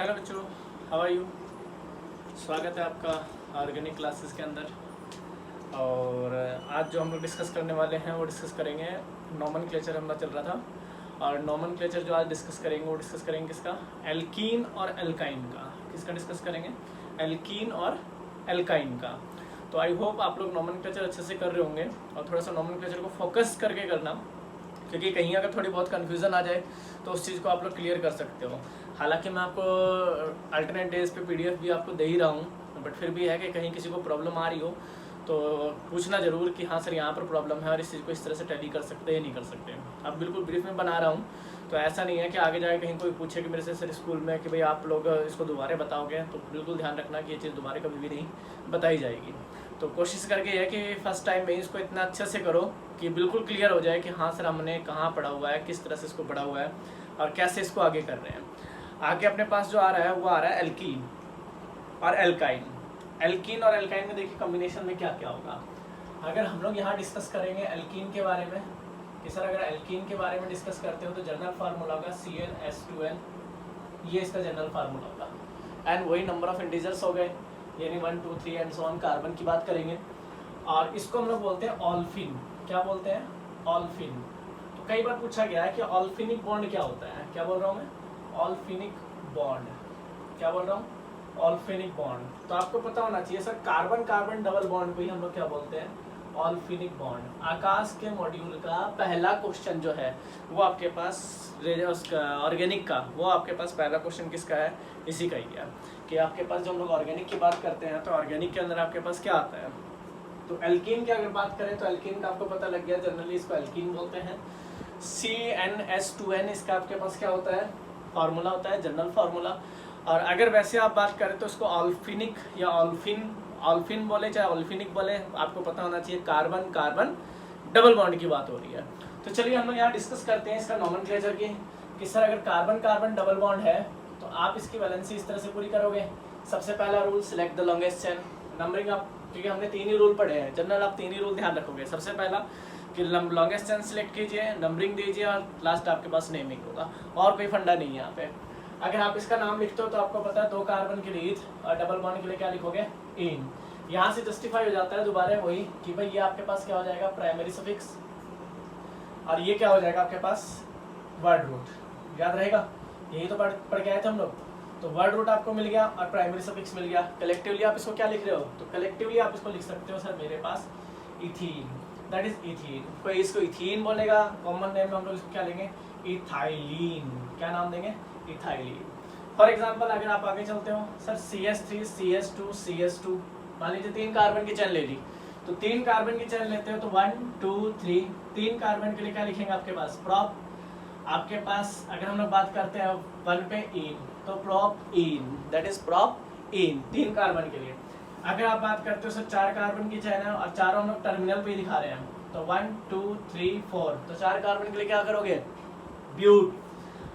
Hello बच्चों, how are you. स्वागत है आपका ऑर्गेनिक क्लासेस के अंदर। और आज जो हम लोग डिस्कस करने वाले हैं वो डिस्कस करेंगे नोमेनक्लेचर हमारा चल रहा था। और नोमेनक्लेचर जो आज डिस्कस करेंगे वो डिस्कस करेंगे किसका, एल्कीन और एल्काइन का। किसका डिस्कस करेंगे, एल्कीन और एल्काइन का। तो आई होप आप लोग नोमेनक्लेचर अच्छे से कर रहे होंगे और थोड़ा सा नोमेनक्लेचर को फोकस करके करना, क्योंकि कहीं अगर थोड़ी बहुत कन्फ्यूज़न आ जाए तो उस चीज़ को आप लोग क्लियर कर सकते हो। हालांकि मैं आपको अल्टरनेट डेज पे पीडीएफ भी आपको दे ही रहा हूँ, बट फिर भी है कि कहीं किसी को प्रॉब्लम आ रही हो तो पूछना ज़रूर कि हाँ सर यहाँ पर प्रॉब्लम है और इस चीज़ को इस तरह से टैली कर सकते हैं नहीं कर सकते। अब बिल्कुल ब्रीफ में बना रहा हूँ, तो ऐसा नहीं है कि आगे जाके कहीं कोई पूछे कि मेरे से सर स्कूल में कि भाई आप लोग इसको दोबारा बताओगे, तो बिल्कुल ध्यान रखना कि ये चीज़ दोबारा कभी भी नहीं बताई जाएगी। तो कोशिश करके है कि फर्स्ट टाइम में इसको इतना अच्छे से करो कि बिल्कुल क्लियर हो जाए कि हाँ सर हमने कहाँ पढ़ा हुआ है, किस तरह से इसको पढ़ा हुआ है और कैसे इसको आगे कर रहे हैं। आगे अपने पास जो आ रहा है वो आ रहा है एल्कीन और एल्काइन। एल्कीन और एल्काइन में देखिए कॉम्बिनेशन में क्या क्या होगा। अगर हम लोग यहाँ डिस्कस करेंगे एल्कीन के बारे में कि सर अगर एल्कीन के बारे में डिस्कस करते हो तो जनरल फार्मूला होगा CnH2n, ये इसका जनरल फार्मूला होगा। एंड वही नंबर ऑफ इंटीजर्स हो गए, यानी 1 2 3 एंड सो ऑन। कार्बन की बात करेंगे और इसको हम लोग बोलते हैं ऑल्फिन। क्या बोलते हैं, ऑल्फिन। तो कई बार पूछा गया है कि ऑल्फिनिक बॉन्ड क्या होता है। क्या बोल रहा हूँ मैं, ऑल्फिनिक बॉन्ड। क्या बोल रहा हूँ, ऑल्फिनिक बॉन्ड। तो आपको पता होना चाहिए sir carbon carbon double bond को ही हम लोग क्या बोलते हैं, ऑल्फिनिक बॉन्ड। आकाश के मॉड्यूल का पहला क्वेश्चन जो है वो आपके पास उसका ऑर्गेनिक का, वो आपके पास पहला क्वेश्चन किसका है, इसी का ही है कि आपके पास जब हम लोग ऑर्गेनिक की बात करते हैं तो ऑर्गेनिक के अंदर आपके पास क्या आता है। तो एल्कीन की अगर बात करें तो एल्कीन का आपको पता लग गया, जनरली इसको एल्कीन बोलते हैं। CnH2n इसका आपके पास क्या होता है, फार्मूला होता है, जनरल फार्मूला। और अगर वैसे आप बात करें तो इसको ऑल्फिनिक या ऑल्फिन बोले चाहे ऑल्फिनिक बोले, आपको पता होना चाहिए कार्बन कार्बन डबल बॉन्ड की बात हो रही है। तो चलिए हम लोग यहाँ डिस्कस करते हैं इसका नोमेनक्लेचर की कि सर अगर कार्बन कार्बन डबल बॉन्ड है तो आप इसकी वैलेंसी इस तरह से पूरी करोगे। सबसे पहला rule, select the longest chain. Numbering आप, क्योंकि हमने 3 ही रूल पढ़े हैं जनरल, आप 3 ही रूल ध्यान रखोगे। सबसे पहला कि लॉन्गेस्ट चेन सिलेक्ट कीजिए, नंबरिंग दीजिए और लास्ट आपके पास नेमिंग होगा, और कोई फंडा नहीं है यहाँ पे। अगर आप इसका नाम लिखते हो तो आपको पता है 2 कार्बन के लिए ईथ और डबल बॉन्ड के लिए क्या लिखोगे, इन। यहाँ से जस्टिफाई हो जाता है दोबारा वही कि भाई ये आपके पास क्या हो जाएगा, प्राइमरी सफिक्स, और ये क्या हो जाएगा आपके पास, वर्ड रूट। याद रहेगा, यही तो पढ़ के आए थे हम लोग। तो वर्ड रूट आपको मिल गया और प्राइमरी सफिक्स मिल गया। कलेक्टिवली आप इसको क्या लिख रहे हो, तो कलेक्टिवली आप इसको लिख सकते हो सर मेरे पास इथीन, दैट इज इथीन। कोई इसको इथीन बोलेगा, कॉमन नेम में हम लोग इसको क्या लेंगे, इथाइलिन। क्या नाम देंगे, इथाइलिन। फॉर एग्जाम्पल अगर आप आगे चलते हो सर CH3 CH2 CH2, मान लीजिए 3 कार्बन की चेन ले ली, तो 3 कार्बन की चेन लेते हो तो 1 2 3, 3 कार्बन के लिए क्या लिखेंगे आपके पास, प्रोप। आपके पास अगर हम लोग बात करते हैं 1 पे इन, तो prop in, that is prop in, 3 carbon के लिए। अगर आप बात करते हो सर 4 कार्बन की चेन है और चारों हम लोग टर्मिनल पे ही दिखा रहे हैं, तो 1 2 3 4, तो 4 कार्बन के लिए क्या करोगे, ब्यूट।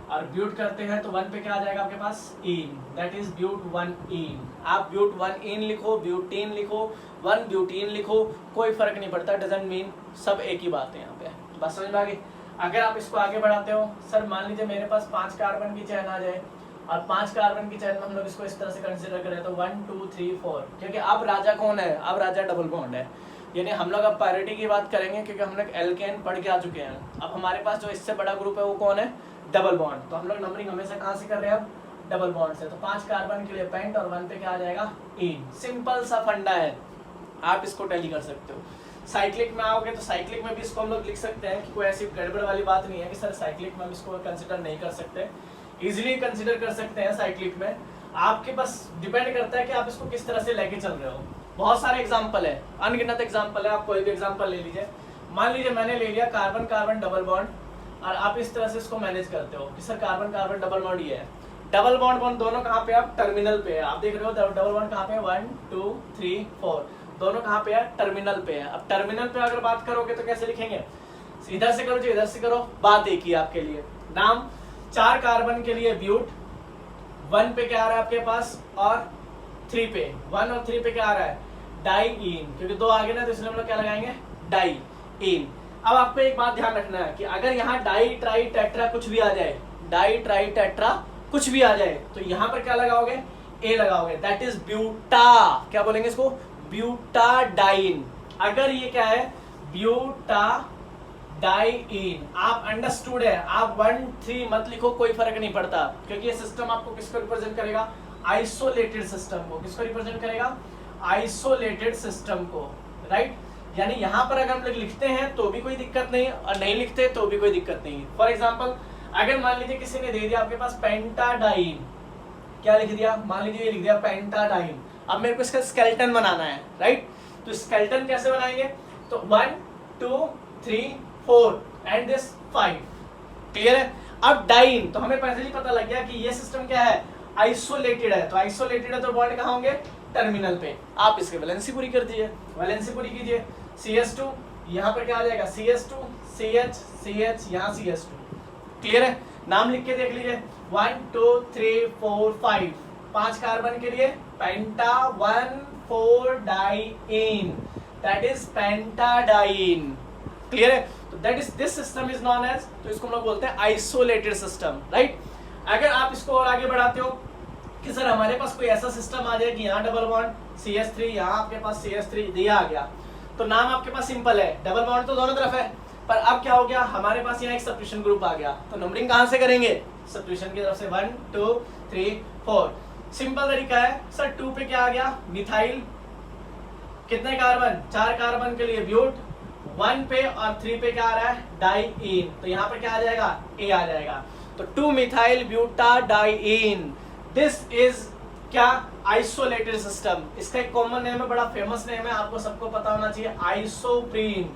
और ब्यूट करते हैं तो 1 पे क्या आ जाएगा आपके पास, इन, दैट इज ब्यूट 1 इन। आप ब्यूट 1 इन लिखो, ब्यूटीन लिखो, 1 ब्यूटीन लिखो, कोई फर्क नहीं पड़ता, डजंट मीन, सब एक ही बात है यहाँ पे। बस समझ में आ गई। अगर आप इसको आगे बढ़ाते हो सर, मान लीजिए मेरे पास 5 कार्बन की चेन आ जाए और 5 कार्बन की चेन में हम लोग इसको इस तरह से कंसिडर करें तो 1 2 3 4, क्योंकि अब राजा कौन है, अब राजा डबल बॉन्ड है, यानी हम लोग अब पैरिटी की बात करेंगे क्योंकि हम लोग एल्केन पढ़ के आ चुके हैं। अब हमारे पास जो इससे बड़ा ग्रुप है वो कौन है, डबल बॉन्ड। तो हम लोग नंबरिंग हमेशा कहाँ से कर रहे हैं, अब डबल बॉन्ड से। तो 5 कार्बन के लिए पेंट और 1 पे क्या आ जाएगा, इन। सिंपल सा फंडा है, आप इसको टैली कर सकते हो। साइक्लिक में आओगे तो साइक्लिक में भी इसको हम लोग लिख सकते हैं कि कोई ऐसी गड़बड़ वाली बात नहीं है कि सर साइक्लिक में हम इसको कंसिडर नहीं कर सकते, इजीली कंसिडर कर सकते हैं साइक्लिक में। आपके बस डिपेंड करता है कि आप इसको किस तरह से लेके चल रहे हो। बहुत सारे एग्जाम्पल है, अनगिनत एग्जाम्पल है, आप कोई भी एग्जाम्पल ले लीजिए। मान लीजिए मैंने ले लिया कार्बन कार्बन डबल बॉन्ड और आप इस तरह से इसको मैनेज करते हो कि sir carbon carbon double bond ये है, डबल बॉन्ड दोनों कहाँ पे, आप टर्मिनल पे है। आप देख रहे हो डबल बॉन्ड कहाँ पे, 1 2 3 4, दोनों कहाँ पे है, टर्मिनल पे है। अब टर्मिनल पे अगर बात करोगे तो कैसे लिखेंगे, इधर से करो जो इधर से करो, बात एक ही आपके लिए। नाम 4 कार्बन के लिए ब्यूट, 1 पे क्या आ रहा है आपके पास, और 3 पे, 1 और 3 पे क्या आ रहा है, डाई इन, क्योंकि 2 आगे ना तो इसलिए हम लोग क्या लगाएंगे, डाई इन। अब आपको एक बात ध्यान रखना है कि अगर यहाँ डाई ट्राई टेट्रा कुछ भी आ जाए, डाई ट्राई टेट्रा कुछ भी आ जाए तो यहाँ पर क्या लगाओगे, ए लगाओगे, दैट इज ब्यूटा, क्या बोलेंगे इसको, ब्यूटाडाइन। अगर ये क्या है, ब्यूटाडाइन, आप अंडरस्टूड है, आप 1 3 मत लिखो, कोई फर्क नहीं पड़ता, क्योंकि ये सिस्टम आपको किसको रिप्रेजेंट करेगा, आइसोलेटेड सिस्टम को। किसको रिप्रेजेंट करेगा, आइसोलेटेड सिस्टम को, राइट। यानी यहाँ पर अगर हम लोग लिखते हैं तो भी कोई दिक्कत नहीं, और नहीं लिखते तो भी कोई दिक्कत नहीं। फॉर एग्जाम्पल अगर मान लीजिए किसी ने दे दिया आपके पास पेंटाडाइन, क्या लिख दिया, मान लीजिए लिख दिया पेंटाडाइन, अब मेरे को इसका स्केलेटन बनाना है, राइट। तो स्केलेटन कैसे बनाएंगे, तो 1 2 3 4 एंड दिस 5, क्लियर है। अब डाइन, तो हमें पहले ही पता लग गया कि ये सिस्टम क्या है, आइसोलेटेड है, तो आइसोलेटेड है तो बॉन्ड कहाँ होंगे, टर्मिनल पे। आप इसके वैलेंसी पूरी कर दीजिए, वैलेंसी पूरी कीजिए, CH2 यहाँ पर क्या आ जाएगा, CH2 CH CH, यहाँ CH2, क्लियर है। नाम लिख के देख लीजिए, 1 2 3 4 5, 5 कार्बन के लिए पेंटा 1,4-डाइइन, दैट इज पेंटाडाइन, क्लियर है। तो that is, this system is known as, तो इसको हम लोग बोलते हैं आइसोलेटेड सिस्टम, राइट। अगर आप इसको और आगे बढ़ाते हो कि सर हमारे पास कोई ऐसा सिस्टम आ जाए कि यहाँ डबल बॉन्ड CH3, यहाँ आपके पास CH3 दिया आ गया, तो नाम आपके पास सिंपल है, डबल बॉन्ड तो दोनों तरफ है, पर अब क्या हो गया, हमारे पास यहाँ एक सब्स्टिट्यूशन ग्रुप आ गया, तो नंबरिंग कहाँ से करेंगे, सब्स्टिट्यूशन की तरफ से 1 2 3 4। सिंपल तरीका है, सर 2 पे क्या आ गया, मिथाइल, कितने कार्बन, 4 कार्बन के लिए ब्यूट, 1 पे और 3 पे क्या आ रहा है, डाइइन, तो यहाँ पर क्या आ जाएगा, ए आ जाएगा, तो 2 मिथाइल ब्यूटाडाइइन, दिस इज क्या, आइसोलेटेड सिस्टम। इसका एक कॉमन नेम है, बड़ा फेमस नेम है, आपको सबको पता होना चाहिए, आइसोप्रीन,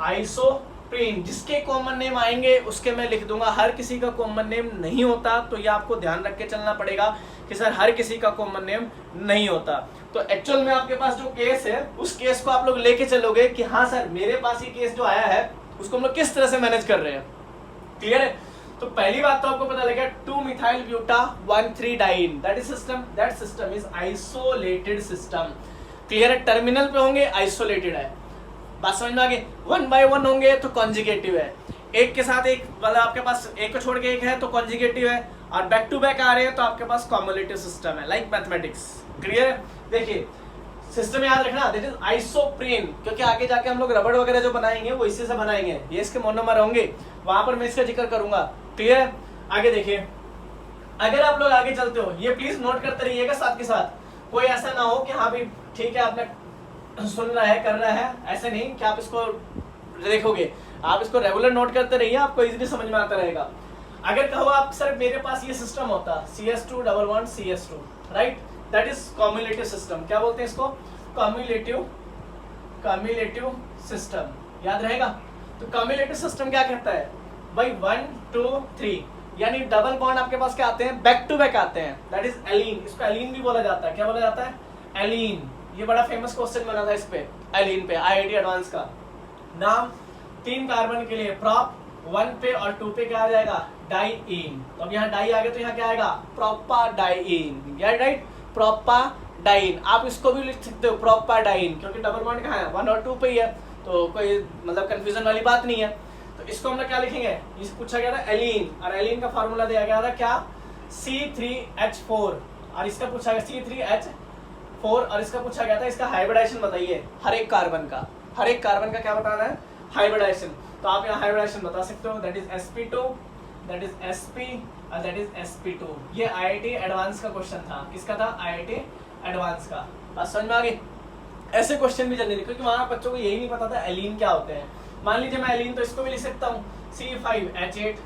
आइसोप्रीन। जिसके कॉमन नेम आएंगे उसके मैं लिख दूंगा, हर किसी का कॉमन नेम नहीं होता, तो ये आपको ध्यान रख के चलना पड़ेगा कि सर हर किसी का कॉमन नेम नहीं होता। तो एक्चुअल में आपके पास जो केस है, उस केस को आप लोग लेके चलोगे कि हाँ सर मेरे पास ये केस जो आया है उसको हम लोग किस तरह से मैनेज कर रहे हैं, क्लियर है। तो पहली बात तो आपको पता लगा 2 मिथाइल ब्यूटा 1,3-डाइइन, that is system, that system is isolated system, clear है। टर्मिनल पे होंगे आइसोलेटेड है, बात समझ में आ गई। 1 by 1 होंगे तो कॉन्जुगेटिव है, एक के साथ एक, मतलब आपके पास एक को छोड़ के एक है तो कॉन्जुगेटिव है, और बैक टू बैक आ रहे हैं तो आपके पास कॉम्युलेटिव सिस्टम है, लाइक मैथमेटिक्स, क्लियर है। देखिए सिस्टम याद रखना, दैट इज आइसोप्रीन, क्योंकि आगे जाके हम लोग रबड़ वगैरह जो बनाएंगे वो इसी से बनाएंगे, ये इसके मोनोमर होंगे, वहां पर मैं इसका जिक्र करूंगा, क्लियर है। आगे देखिए, अगर आप लोग आगे चलते हो, ये प्लीज नोट करते रहिएगा साथ के साथ, कोई ऐसा ना हो कि हाँ भी ठीक है आपने सुन रहा है कर रहा है, ऐसे नहीं कि आप इसको देखोगे, आप इसको रेगुलर नोट करते रहिए, आपको इजीली समझ में आता रहेगा। अगर कहो आप सर मेरे पास ये सिस्टम होता CH2 double bond CH2, right, that is cumulative system, क्या बोलते हैं इसको, कॉम्युलेटिव सिस्टम, याद रहेगा। तो कॉम्युलेटिव सिस्टम क्या करता है भाई, 1 2 3, यानी डबल बॉन्ड आपके पास क्या आते हैं, बैक टू बैक आते हैं, दैट इज एलीन, इसको एलीन भी बोला जाता है, क्या बोला जाता है, एलीन। ये बड़ा फेमस क्वेश्चन बना था इस पे, एलीन पे, IIT एडवांस का। नाम 3 कार्बन के लिए प्रॉप, 1 पे और 2 पे क्या आ जाएगा, डाइइन, तो अब यहाँ डाई आ गया तो यहाँ क्या आएगा, प्रोपाडाइइन, या राइट, प्रोपाडाइइन। आप इसको भी लिख सकते हो प्रोपाडाइइन, क्योंकि डबल बॉन्ड कहाँ है, 1 और 2 पे ही है, तो कोई मतलब कंफ्यूजन वाली बात नहीं है। तो इसको हम लोग क्या लिखेंगे, इस पूछा गया था एलीन, और एलीन का फार्मूला दिया गया था क्या, C3H4, और इसका पूछा गया C3H4, और इसका पूछा गया था इसका हाइब्रिडाइजेशन बताइए, हर एक कार्बन का क्या बताना है, हाइब्रिडाइजेशन। तो आप यहाँ हाइब्रिडाइजेशन बता सकते हो, that is sp2, that is sp और दैट इज sp2। ये IIT एडवांस का क्वेश्चन था, किसका था, IIT एडवांस का। बात समझ में आ गई। ऐसे क्वेश्चन भी जनरली, क्योंकि वहाँ बच्चों को यही नहीं पता था एलीन क्या होते हैं। मान लीजिए मैं एलीन, तो इसको भी लिख सकता हूँ C5H8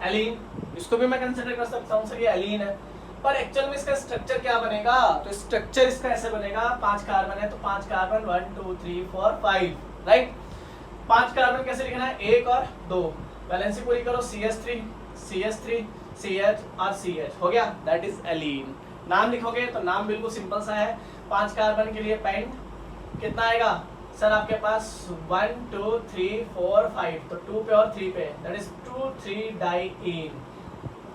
एलीन, इसको भी मैं कंसिडर कर सकता हूँ सर ये एलीन है, पर एक्चुअल में इसका स्ट्रक्चर क्या बनेगा, तो स्ट्रक्चर इसका ऐसे बनेगा, 5 कार्बन है तो 5 कार्बन 1 2 3 4 5, राइट। 5 कार्बन कैसे लिखना है, 1 और 2, वैलेंसी पूरी करो, CH3 CH और CH हो गया, दैट इज एलीन। नाम लिखोगे तो नाम बिल्कुल सिंपल सा है, 5 कार्बन के लिए पेंट, कितना आएगा सर आपके पास 1 2 3 4 5, तो 2 पे और 3 पे, दैट इज 2,3-डाइइन,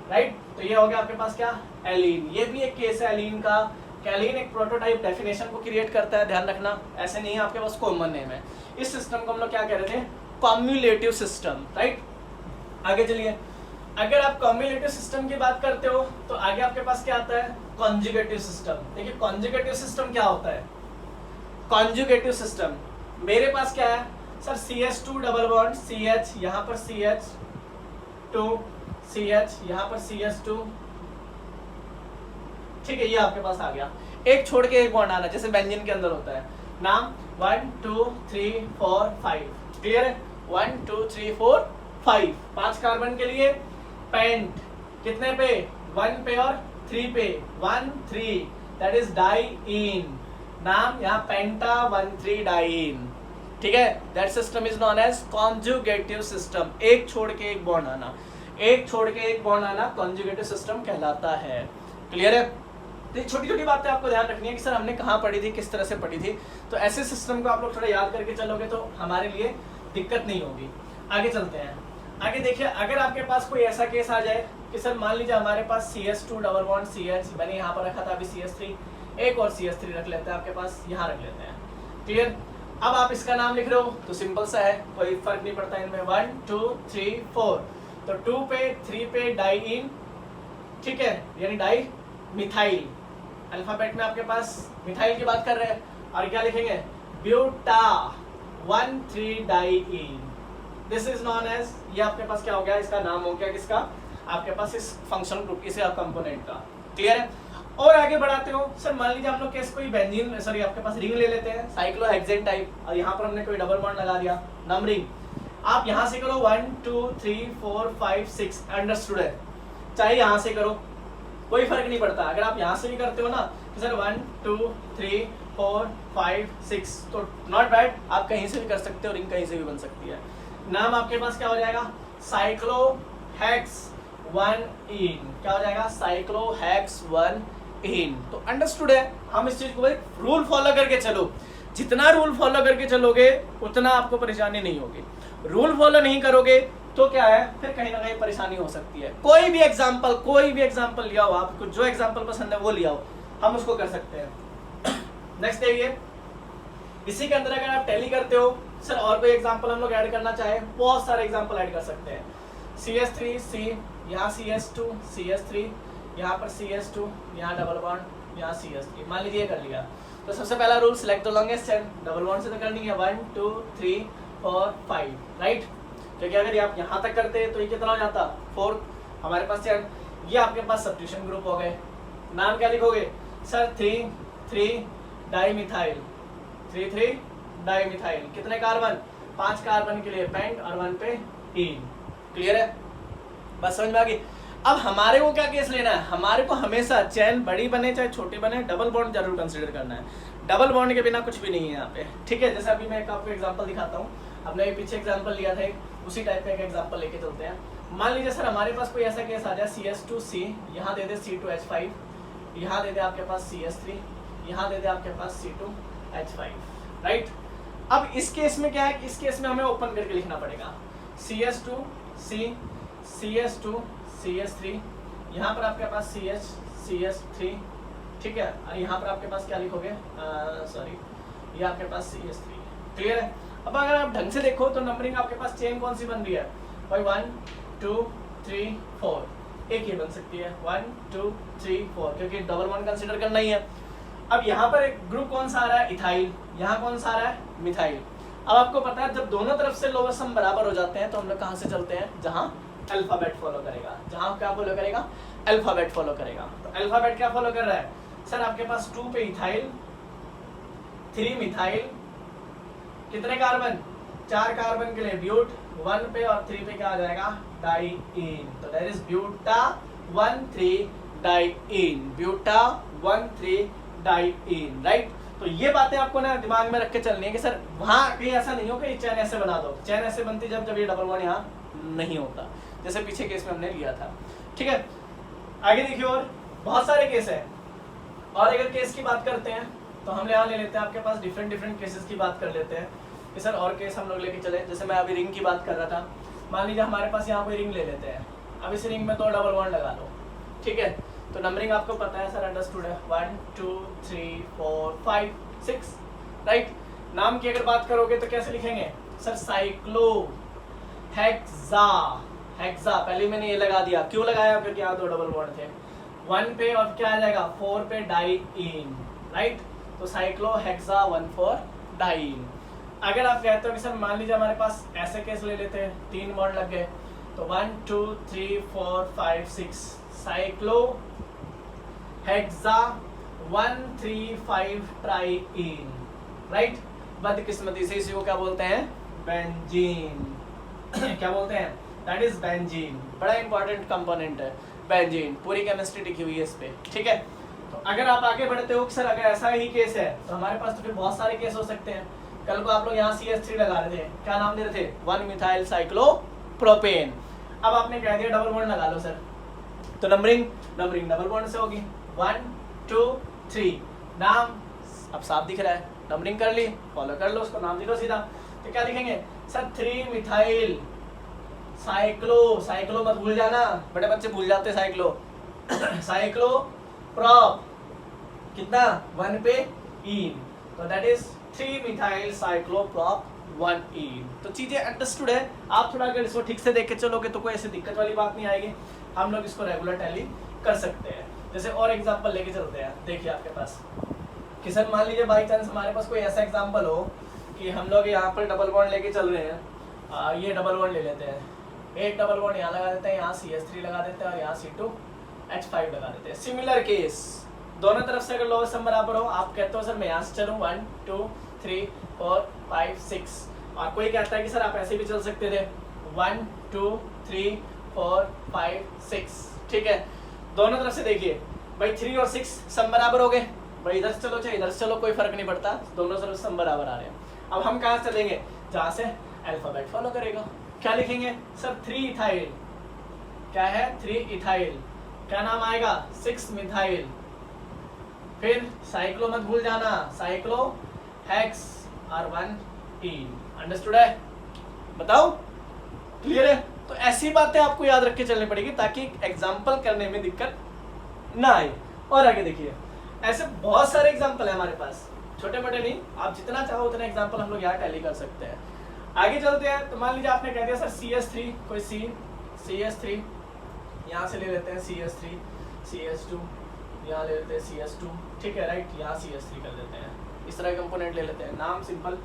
राइट। तो ये हो गया आपके पास क्या, एलीन। ये भी एक केस है एलीन का, एलीन एक प्रोटोटाइप डेफिनेशन को क्रिएट करता है, ध्यान रखना, ऐसे नहीं है आपके पास कॉमन नेम है। इस सिस्टम को हम लोग क्या कह रहे थे, कॉम्युलेटिव सिस्टम, राइट। आगे चलिए, अगर आप कॉम्बिनेटिव सिस्टम की बात करते हो तो आगे आपके पास क्या आता है, कॉन्जुगेटिव सिस्टम। देखिए कॉन्जुगेटिव सिस्टम क्या होता है, कॉन्जुगेटिव सिस्टम मेरे पास क्या है sir, CH2 double bond CH, यहाँ पर CH2 CH, यहाँ पर CH2, ठीक है, ये आपके पास आ गया। एक छोड़ के एक बॉन्ड आना, जैसे बेंजीन के अंदर होता है। नाम 1 2 3 4 5, क्लियर है, 1 2 3 4 5, 5 कार्बन के लिए पेंट कितने पे, 1 पे और 3 पे, 1 3, दैट इज डाइईन। नाम यहाँ पेंटा 1,3 डाइईन, ठीक है। That system is known as conjugative system. एक छोड़ के एक बॉन्ड आना, एक छोड़ के एक बॉन्ड आना कॉन्जुगेटिव सिस्टम कहलाता है, क्लियर है। तो छोटी छोटी बातें आपको ध्यान रखनी है कि सर हमने कहाँ पढ़ी थी, किस तरह से पढ़ी थी। तो ऐसे सिस्टम को आप लोग थोड़ा याद करके चलोगे तो हमारे लिए दिक्कत नहीं होगी। आगे चलते हैं। आगे देखिए, अगर आपके पास कोई ऐसा केस आ जाए कि सर मान लीजिए हमारे पास CH2 डबल बॉन्ड CH, मैंने यहाँ पर रखा था, अभी CH3, एक और CH3 रख लेते हैं आपके पास, यहाँ रख लेते हैं, क्लियर। अब आप इसका नाम लिख रहे हो तो सिंपल सा है, कोई फर्क नहीं पड़ता इनमें, 1 2 3 4, तो 2 पे 3 पे डाइईन, ठीक है, यानी डाई मिथाइल। अल्फाबेट में आपके पास मिथाइल की बात कर रहे हैं, और क्या लिखेंगे, buta 1,3 diene. This is known as, ये आपके पास क्या हो गया, इसका नाम हो गया किसका, आपके पास इस फंक्शनल ग्रुप इस कंपोनेंट का, क्लियर है। और आगे बढ़ाते हो, सर मान लीजिए आप लोग केस कोई बेंजीन, सॉरी आपके पास रिंग ले लेते हैं, साइक्लोहेक्सेन टाइप, और यहाँ पर हमने कोई डबल बॉन्ड लगा दिया, नंबरिंग आप यहाँ से करो 1 2 3 4 5 6, अंडरस्टूड है। चाहे यहाँ से करो कोई फर्क नहीं पड़ता, अगर आप यहाँ से भी करते हो ना तो सर 1 2 3 4 5 6, तो नॉट बैड, आप कहीं से भी कर सकते हो, रिंग कहीं से भी बन सकती है। नाम आपके पास क्या हो जाएगा, साइक्लोहेक्स 1-इन, क्या हो जाएगा, साइक्लोहेक्स 1-इन। तो अंडरस्टूड है, हम इस चीज को रूल फॉलो करके चलो, जितना रूल फॉलो करके चलोगे उतना आपको परेशानी नहीं होगी। रूल फॉलो नहीं करोगे तो क्या है, फिर कहीं ना कहीं परेशानी हो सकती है। कोई भी एग्जांपल लिया हो, आपको जो एग्जांपल पसंद है वो लिया हो, हम उसको कर सकते हैं। नेक्स्ट देखिए, इसी के अंदर अगर आप टैली करते हो, सर और कोई एग्जांपल हम लोग ऐड करना चाहे, बहुत सारे एग्जांपल ऐड कर सकते हैं। CH3C, यहाँ CH2 CH3, यहाँ पर CH2, यहाँ डबल बॉन्ड, यहाँ CH3, मान लीजिए कर लिया। तो सबसे पहला rule, select the longest chain, double bond से तो करनी है, 1 2 3 4 5, राइट। क्योंकि अगर आप यहाँ तक करते तो ये कितना हो जाता, 4 हमारे पास चेन। ये आपके पास सब्स्टिट्यूशन ग्रुप हो गए। नाम क्या लिखोगे सर, 3 3 डाइमिथाइल, 3 3 डाइमिथाइल, कितने कार्बन, 5 कार्बन के लिए पेंट और 1 पे इन, क्लियर है, बस समझ में आ गई। अब हमारे को क्या केस लेना है, हमारे को हमेशा चैन बड़ी बने चाहे छोटी बने, डबल बॉन्ड जरूर कंसीडर करना है। डबल बॉन्ड के बिना कुछ भी नहीं है यहाँ पे, ठीक है। जैसे अभी मैं एक आपको एग्जांपल दिखाता हूँ, हमने पीछे एग्जांपल लिया था, उसी टाइप का एक एग्जांपल लेके चलते हैं। मान लीजिए सर हमारे पास कोई ऐसा केस आ जाए, CH2C, यहाँ दे दे C2H5, यहाँ दे दे आपके पास CH3, यहाँ दे दे आपके पास C2H5, राइट। अब इस केस में क्या है, इस केस में हमें ओपन करके लिखना पड़ेगा, CH2C CH2 CH3, यहाँ पर आपके पास CH CH3, ठीक है, और यहाँ पर आपके पास क्या लिखोगे, सॉरी ये आपके पास CH3, क्लियर है। अब अगर आप ढंग से देखो तो नंबरिंग आपके पास चेन कौन सी बन रही है भाई, 1 2 3 4, एक ही बन सकती है, 1 2 3 4, क्योंकि डबल बॉन्ड कंसीडर करना ही है। अब यहाँ पर एक ग्रुप कौन सा आ रहा है, इथाइल, यहाँ कौन सा आ रहा है, मिथाइल। अब आपको पता है जब दोनों तरफ से लोअर सम बराबर हो जाते हैं तो हम लोग कहाँ से चलते हैं, जहाँ अल्फाबेट फॉलो करेगा, जहाँ क्या फॉलो करेगा, अल्फाबेट फॉलो करेगा। तो अल्फाबेट क्या फॉलो कर रहा है सर, आपके पास 2 पे इथाइल, 3 मिथाइल, कितने कार्बन, 4 कार्बन के लिए ब्यूट, 1 पे और 3 पे क्या आ जाएगा, डाइईन। तो that is buta 1,3 diene, buta 1,3 diene, right. तो ये बातें आपको ना दिमाग में रख के चलनी है कि सर वहां कहीं ऐसा नहीं हो कि चैन ऐसे बना दो, चैन ऐसे बनती जब ये डबल बॉन्ड यहाँ नहीं होता, जैसे पीछे केस में हमने लिया था, ठीक है। आगे देखिए, और बहुत सारे केस है, और अगर केस की बात करते हैं तो हम यहाँ ले लेते हैं, आपके पास डिफरेंट केसेस की बात कर लेते हैं कि सर और केस हम लोग लेके चले। जैसे मैं अभी रिंग की बात कर रहा था, मान लीजिए हमारे पास यहाँ कोई रिंग ले लेते हैं, अब इस रिंग में 2 डबल बॉन्ड लगा लो, ठीक है। तो नंबरिंग आपको पता है सर, अंडरस्टूड है, 1 2 3 4 5 6, राइट। नाम की अगर बात करोगे तो कैसे लिखेंगे सर, साइक्लो हेक्सा हेक्सा, पहले मैंने ये लगा दिया, क्यों लगाया, क्योंकि यहाँ 2 डबल बॉन्ड थे। 1 पे और क्या आ जाएगा 4 पे डाइईन, राइट। तो साइक्लोहेक्सा 1,4 डाइईन। अगर आप कहते हो कि सर मान लीजिए हमारे पास ऐसे केस ले लेते हैं, 3 बॉन्ड लग गए, तो 1 2 3 4 5 6 साइक्लोहेक्सा 1,3,5 ट्राइईन, राइट। बदकिस्मती से इसी को क्या बोलते हैं, बेंजीन। क्या बोलते हैं, दैट इज बेंजीन। बड़ा इंपॉर्टेंट कंपोनेंट है बेंजीन, पूरी केमिस्ट्री लिखी हुई है इस पे, ठीक है। तो अगर आप आगे बढ़ते हो सर अगर ऐसा ही केस है तो हमारे पास तो फिर बहुत सारे केस हो सकते हैं। कल को आप लोग यहाँ CH3 लगा रहे थे, क्या नाम दे रहे थे, 1-मिथाइल साइक्लोप्रोपेन। अब आपने कह दिया डबल बॉन्ड लगा लो सर, तो नंबरिंग डबल बॉन्ड से होगी, 1 2 3, नाम अब साफ दिख रहा है, नंबरिंग कर ली, फॉलो कर लो उसको, नाम लिखो सीधा। तो क्या लिखेंगे सर, 3-मिथाइल साइक्लो मत भूल जाना, बड़े बच्चे भूल जाते साइक्लो। साइक्लो प्रॉप कितना 1 पे ईन, तो दैट इज 3-मिथाइल साइक्लोप्रॉप 1-ईन। तो चीजें अंडरस्टूड है। आप थोड़ा अगर इसको ठीक से देख के चलोगे तो कोई ऐसी दिक्कत वाली बात नहीं आएगी, हम लोग इसको रेगुलर टैली कर सकते हैं। जैसे और एग्जांपल लेके चलते हैं, देखिए आपके पास कि सर मान लीजिए बाई चांस हमारे पास कोई ऐसा एग्जांपल हो कि हम लोग यहाँ पर डबल बॉन्ड लेके चल रहे हैं, ये डबल बॉन्ड ले लेते हैं, एक डबल बॉन्ड यहाँ लगा देते हैं, यहाँ CH3 लगा देते हैं और यहाँ C2H5 लगा देते हैं। सिमिलर केस, दोनों तरफ से अगर लोअर सम बराबर हो, आप कहते हो सर मैं यहाँ से चलूँ 1 2 3 4 5 6, और कोई कहता है कि सर आप ऐसे भी चल सकते थे 1 2 3 4 5 6, ठीक है। दोनों तरफ से देखिए भाई 3 और 6 सम बराबर हो गए, भाई इधर से चलो चाहे इधर से चलो कोई फर्क नहीं पड़ता, दोनों तरफ सम बराबर आ रहे हैं। अब हम कहाँ से चलेंगे, जहाँ से अल्फाबेट फॉलो करेगा। क्या लिखेंगे सर, 3-इथाइल, क्या है 3-इथाइल, क्या नाम आएगा 6-मिथाइल, फिर साइक्लो मत भूल जाना, साइक्लो हेक्स और 1-ईन। अंडरस्टूड है, बताओ क्लियर है। तो ऐसी बातें आपको याद रख के चलनी पड़ेगी ताकि एग्जाम्पल करने में दिक्कत ना आए। और आगे देखिए ऐसे बहुत सारे एग्जाम्पल है हमारे पास, छोटे मोटे नहीं, आप जितना चाहो उतना एग्जाम्पल हम लोग यहाँ टैली कर सकते हैं। आगे चलते हैं, तो मान लीजिए आपने कह दिया सर CH3, कोई CH3 यहाँ से ले लेते हैं, CH3 CH2 यहाँ ले लेते हैं, CH2, ठीक है राइट, यहाँ CH3 कर देते हैं, इस तरह कंपोनेंट ले लेते हैं। नाम सिंपल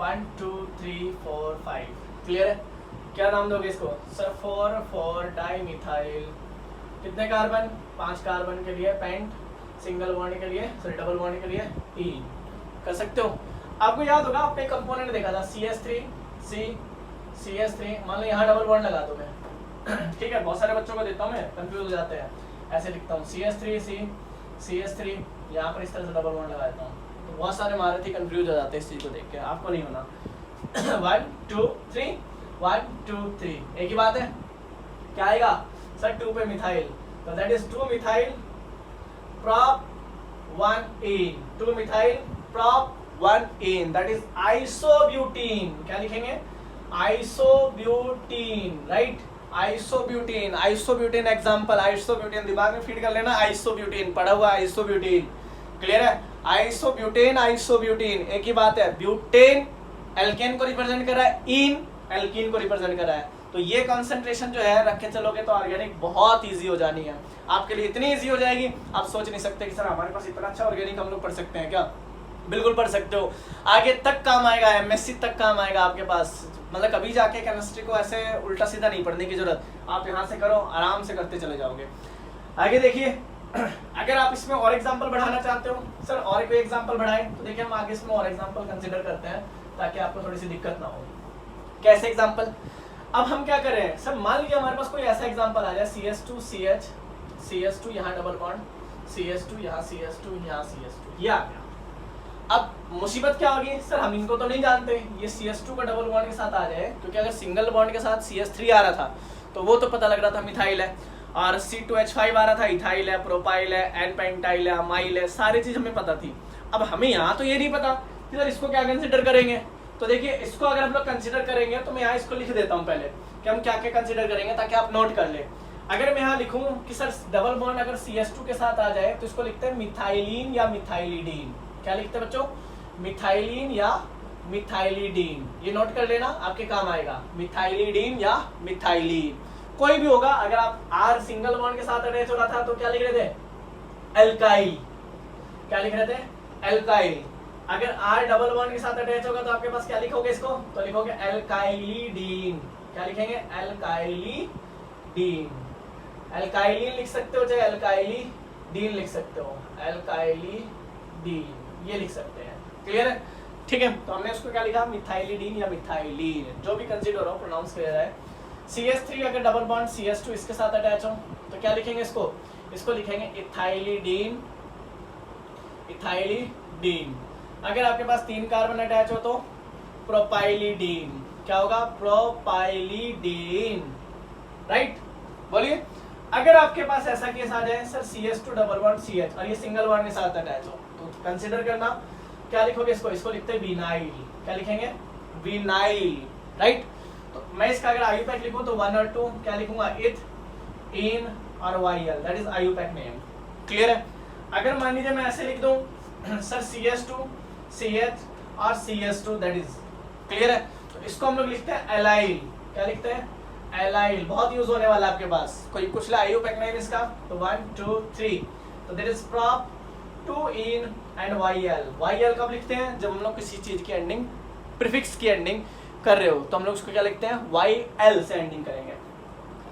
1 2 3 4 5, क्लियर है। क्या नाम दोगे इसको सर, 4 डाइमिथाइल, कितने कार्बन, 5 कार्बन के लिए पेंट, सिंगल बॉन्ड के लिए सॉरी डबल बॉन्ड के लिए ईन, कर सकते हो। आपको याद होगा आपने कंपोनेंट देखा था CH3 CH3, मान लो यहाँ डबल बॉन्ड लगा दो मैं, ठीक है, बहुत सारे बच्चों को देता हूँ मैं, कंफ्यूज हो जाते हैं, ऐसे लिखता हूँ CH3 यहाँ पर इस तरह से डबल बॉन्ड लगा देता हूँ, तो बहुत सारे महारथी कंफ्यूज हो जाते हैं इस चीज़ को देख के, आपको नहीं होना। 1 2 3 1 2 3, एक ही बात है, क्या आएगा सर 2 पे मिथाइल, तो दैट इज 2-मिथाइल prop 1-ene, 2-मिथाइल prop 1-ene, that is isobutene। क्या लिखेंगे isobutene, right, isobutene example, isobutene दिमाग में फीड कर लेना, isobutene पढ़ा हुआ isobutene, क्लियर है। isobutene एक ही बात है, ब्यूटेन एल्केन को रिप्रेजेंट कर रहा है, इन एल्कीन को रिप्रेजेंट कर रहा है, तो ये कंसंट्रेशन जो है रख के चलोगे तो ऑर्गेनिक बहुत इजी हो जानी है आपके लिए, इतनी इजी हो जाएगी आप सोच नहीं सकते कि सर हमारे पास इतना अच्छा ऑर्गेनिक हम लोग पढ़ सकते हैं क्या, बिल्कुल पढ़ सकते हो, आगे तक काम आएगा, MSc तक काम आएगा आपके पास, मतलब कभी जाके केमिस्ट्री को ऐसे उल्टा सीधा नहीं पढ़ने की जरूरत, आप यहाँ से करो आराम से करते चले जाओगे। आगे देखिए अगर आप इसमें और एग्जाम्पल बढ़ाना चाहते हो सर और कोई एग्जाम्पल बढ़ाए, तो देखिए हम आगे इसमें और एग्जाम्पल कंसिडर करते हैं ताकि आपको थोड़ी सी दिक्कत ना हो। कैसे एग्जाम्पल, अब हम क्या करें सर, मान लीजिए हमारे पास कोई ऐसा एग्जाम्पल आ जाए CH2 CH2 यहाँ डबल बॉन्ड, CH2 यहाँ CH2 यहाँ CH2, ये आ गया। अब मुसीबत क्या होगी सर, हम इनको तो नहीं जानते, ये CH2 का डबल बॉन्ड के साथ आ जाए, क्योंकि अगर सिंगल बॉन्ड के साथ CH3 आ रहा था तो वो तो पता लग रहा था मिथाइल है, और C2H5 आ रहा था, इथाइल है, प्रोपाइल है, एन-पेंटाइल है, अमाइल है, सारी चीज हमें पता थी। अब हमें यहाँ तो ये नहीं पता कि सर इसको क्या कंसिडर करेंगे, तो देखिए इसको अगर हम लोग कंसिडर करेंगे तो मैं यहाँ इसको लिख देता हूँ पहले कि हम क्या क्या कंसिडर करेंगे ताकि आप नोट कर ले। अगर मैं यहाँ लिखूँ कि सर डबल बॉन्ड अगर CH2 के साथ आ जाए तो इसको लिखते हैं मिथाइलिन या मिथाइलिडीन, क्या लिखते हैं बच्चों, मिथाइलिन या मिथाइलिडीन, ये नोट कर लेना आपके काम आएगा, मिथाइलिडीन या मिथाइलिन। कोई भी होगा, अगर आप R सिंगल बॉन्ड के साथ अटैच हो रहा था तो क्या लिख रहे थे? एल्काइल। क्या लिख रहे थे? एल्काइल। अगर R डबल बॉन्ड के साथ अटैच होगा तो आपके पास क्या लिखोगे इसको? तो लिखोगे एल्काइलिडीन। क्या लिखेंगे? एल्काइलिडीन। एल्काइलिन लिख सकते हो, चाहे एल्काइलिडीन लिख सकते हो, एल्काइलिडीन ये लिख सकते हैं। क्लियर है? ठीक है, तो हमने उसको क्या लिखा? मिथाइलिडीन या मिथाइलिन, जो भी कंसीडर हो, प्रोनाउंस किया जाए। CH3 अगर डबल बॉन्ड CH2 इसके साथ अटैच हो तो क्या लिखेंगे इसको? इसको लिखेंगे इथाइलिडीन, इथाइलिडीन। अगर आपके पास 3 कार्बन अटैच हो तो प्रोपाइलिडीन। क्या होगा? प्रोपाइलिडीन। राइट, बोलिए। अगर आपके पास ऐसा केस आ जाए sir CH2 double bond CH और ये सिंगल बॉन्ड के साथ अटैच हो तो कंसीडर करना, क्या लिखोगे इसको? इसको लिखते हैं विनाइल। क्या लिखेंगे? विनाइल। राइट, तो मैं इसका अगर आयुपैक लिखूं तो 1 और 2 क्या लिखूंगा? इथ, इन और YL, that is IUPAC name. Clear है? अगर मान लीजिए मैं ऐसे लिख दूं सर CH2 CH और CH2, दैट इज क्लियर है, तो इसको हम लोग लिखते हैं एलाइल। क्या लिखते हैं? एलाइल। बहुत यूज होने वाला है आपके पास, कोई पूछ ले आयुपैक नेम इसका तो 1 2 3, तो that is prop 2 in and YL। YL कब लिखते हैं? जब हम लोग किसी चीज की एंडिंग प्रीफिक्स की एंडिंग कर रहे हो तो हम लोग उसको क्या लिखते हैं? YL से एंडिंग करेंगे।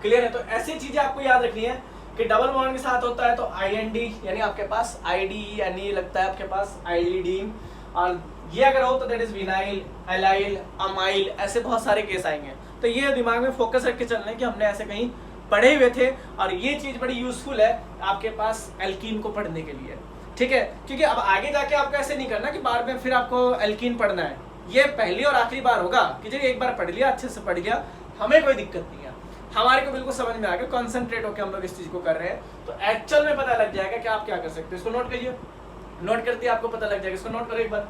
क्लियर है? तो ऐसी चीजें आपको याद रखनी है कि डबल बॉन्ड के साथ होता है तो IND यानी आपके पास IDE लगता है आपके पास आइलिडीन, और ये अगर हो तो that is vinyl, allyl, amyl, ऐसे बहुत सारे केस आएंगे। तो ये दिमाग में फोकस रख के चलना है कि हमने ऐसे कहीं पढ़े हुए थे और ये चीज बड़ी यूजफुल है आपके पास एल्कीन को पढ़ने के लिए। ठीक है, क्योंकि अब आगे जाके आपको ऐसे नहीं करना कि बार में फिर आपको एल्कीन पढ़ना है। ये पहली और आखिरी बार होगा कि जब एक बार पढ़ लिया, अच्छे से पढ़ लिया, हमें कोई दिक्कत नहीं है, हमारे को बिल्कुल समझ में आ गया, कॉन्सेंट्रेट होकर हम लोग इस चीज को कर रहे हैं, तो एक्चुअल में पता लग जाएगा कि आप क्या कर सकते हो। इसको नोट करिए, नोट करते आपको पता लग जाएगा। इसको नोट करो एक बार,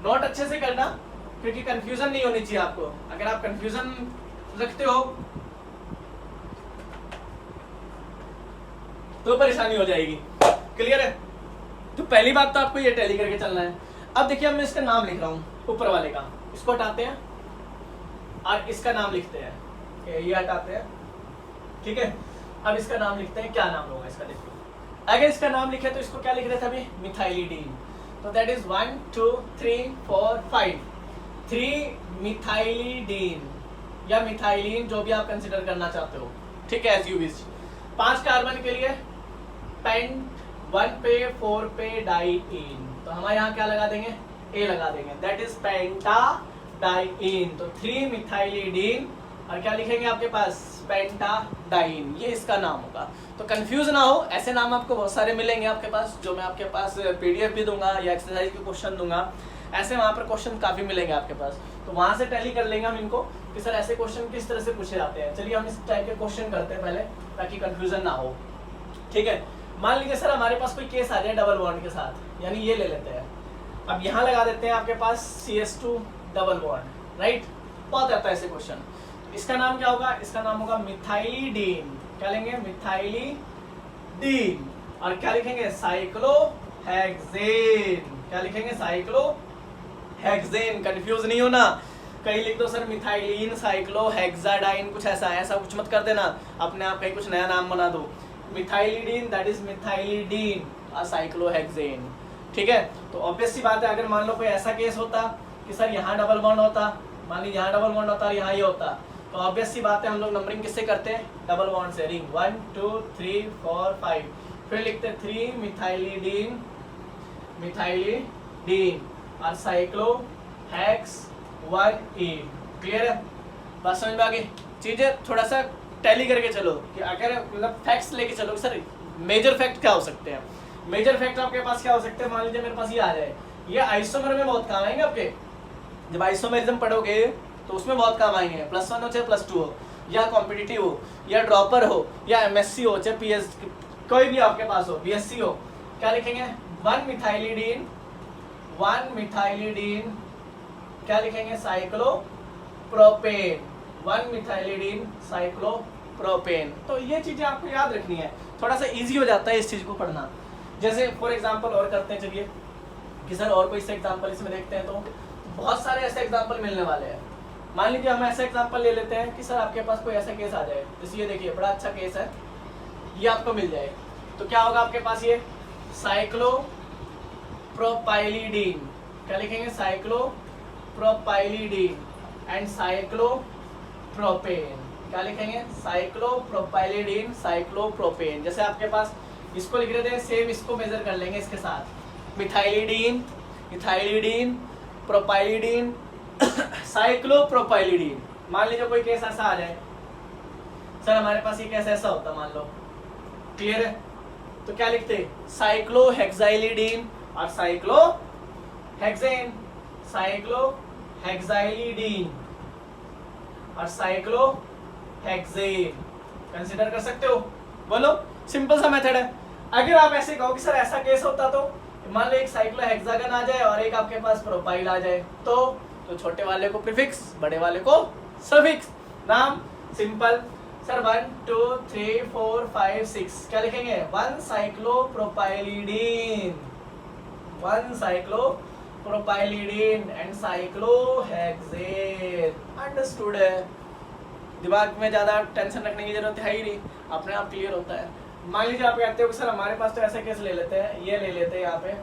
नोट अच्छे से करना क्योंकि कंफ्यूजन नहीं होनी चाहिए आपको। अगर आप कंफ्यूजन रखते हो तो परेशानी हो जाएगी। क्लियर है? तो पहली बात तो आपको ये टैली करके चलना है। अब देखिए मैं इसका नाम लिख रहा हूँ ऊपर वाले का, इसको हटाते हैं और इसका नाम लिखते हैं, ये हटाते हैं। ठीक है, अब इसका नाम लिखते हैं। क्या नाम होगा इसका? देखिए अगर इसका नाम लिखे तो इसको क्या लिख रहे थे अभी? मिथाइलिडीन। तो दैट इज 1 2 3 4 5, 3 मिथाइलिडीन या मिथाइलिन, जो भी आप कंसिडर करना चाहते हो। ठीक है, एज यू विश। 5 कार्बन के लिए पेंट, 1 पे 4 पे डाइईन, तो हमारे यहाँ क्या लगा देंगे? ए लगा देंगे, दैट इज पेंटाडाइईन। तो 3 मिथाइलिडीन और क्या लिखेंगे आपके पास? पेंटाडाइईन, ये इसका नाम होगा। तो कंफ्यूज ना हो, ऐसे नाम आपको बहुत सारे मिलेंगे आपके पास, जो मैं आपके पास PDF भी दूंगा या एक्सरसाइज के क्वेश्चन दूंगा, ऐसे वहाँ पर क्वेश्चन काफी मिलेंगे आपके पास, तो वहाँ से टैली कर लेंगे हम इनको कि सर ऐसे क्वेश्चन किस तरह से पूछे जाते हैं। चलिए हम इस टाइप के क्वेश्चन करते हैं पहले, ताकि कंफ्यूजन ना हो। ठीक है, मान लीजिए सर हमारे पास कोई केस आ जाए डबल बॉन्ड के साथ, यानी ये ले लेते हैं, अब यहाँ लगा देते हैं आपके पास CH2 डबल बॉन्ड, राइट? बहुत आता है ऐसे क्वेश्चन। इसका नाम क्या होगा? इसका नाम होगा मिथाइलिडीन। क्या लेंगे? मिथाइलिडीन। और क्या लिखेंगे? साइक्लोहेक्सेन। क्या लिखेंगे? साइक्लोहेक्सेन। कंफ्यूज नहीं होना, कहीं लिख दो सर मिथाइलिन साइक्लोहेक्साडाइन, कुछ ऐसा कुछ मत कर देना, अपने आप कहीं कुछ नया नाम बना दो। मिथाइलिडीन, दैट इज मिथाइलिडीन और साइक्लोहेक्सेन। ठीक है, तो ऑब्वियस सी बात है, अगर मान लो कोई ऐसा केस होता कि सर यहाँ डबल बॉन्ड होता, मान लीजिए यहाँ डबल बॉन्ड होता और यहाँ ये होता, तो ऑब्वियस सी बात है हम लोग नंबरिंग किससे करते हैं? डबल बॉन्ड से। रिंग 1 2 3 4 5, फिर लिखते हैं 3 मिथाइलिडीन, मिथाइलिडीन और साइक्लोहेक्स-1-ene। क्लियर है? बात समझ में आ गई? चीजें थोड़ा सा टैली करके चलो कि अगर मतलब फैक्ट्स लेके चलो। सर मेजर फैक्ट क्या हो सकते हैं? मेजर फैक्ट आपके पास क्या हो सकते हैं? मान लीजिए मेरे पास ये आ जाए, ये आइसोमर में बहुत काम आएंगे आपके, जब आइसोमेरिज्म पढ़ोगे तो उसमें बहुत काम आएंगे। +1 हो चाहे +2 हो, या कॉम्पिटिटिव हो, या ड्रॉपर हो, या MSc हो, चाहे PS कोई भी आपके पास हो, BSc हो, क्या लिखेंगे? 1 मिथाइलिडीन, 1 मिथाइलिडीन, क्या लिखेंगे? Cyclopropane, 1 methylidene cyclopropane. तो ये चीजें आपको याद रखनी है, थोड़ा सा इजी हो जाता है इस चीज को पढ़ना। जैसे फॉर एग्जांपल और करते हैं, चलिए कि सर और कोई से एग्जांपल इसमें देखते हैं, तो बहुत सारे ऐसे एग्जांपल मिलने वाले हैं। मान लीजिए हम ऐसा एग्जांपल ले लेते हैं कि सर आपके पास कोई ऐसा केस आ जाए, जैसे ये देखिए बड़ा अच्छा केस है, ये आपको मिल जाए तो क्या होगा आपके पास, ये साइक्लोप्रोपाइलिडीन, क्या लिखेंगे, साइक्लोप्रोपाइलिडीन एंड साइक्लोप्रोपेन, क्या लिखेंगे, साइक्लोप्रोपाइलिडीन साइक्लोप्रोपेन। जैसे आपके पास इसको लिख रहे थे, सेम इसको मेजर कर लेंगे इसके साथ, मिथाइलिडीन, इथाइलिडीन, प्रोपाइलिडीन, साइक्लोप्रोपाइलिडीन। मान लीजिए कोई केस ऐसा आ जाए, सर हमारे पास ये केस ऐसा होता मान लो, क्लियर है, तो क्या लिखते, साइक्लोहेक्साइलिडीन और साइक्लोहेक्सेन, साइक्लोहेक्साइलिडीन और साइक्लोहेक्सेन कंसीडर कर सकते हो। बोलो, सिंपल सा मेथड है। अगर आप ऐसे कहो कि सर ऐसा केस होता तो मान लो एक साइक्लोहेक्सागन आ जाए और एक आपके पास प्रोपाइल आ जाए, तो छोटे वाले को प्रीफिक्स, बड़े वाले को सफिक्स। नाम सिंपल सर, 1 2 3 4 5 6 क्या लिखेंगे, 1 साइक्लोप्रोपाइलिडीन, 1 साइक्लोप्रोपाइलिडीन एंड साइक्लोहेक्सेन। अंडरस्टूड है, दिमाग में ज्यादा टेंशन रखने की जरूरत है ही नहीं, अपने आप क्लियर होता है। मान लीजिए आप कहते हो कि सर हमारे पास तो ऐसा केस ले लेते हैं, ये ले लेते हैं यहाँ पे,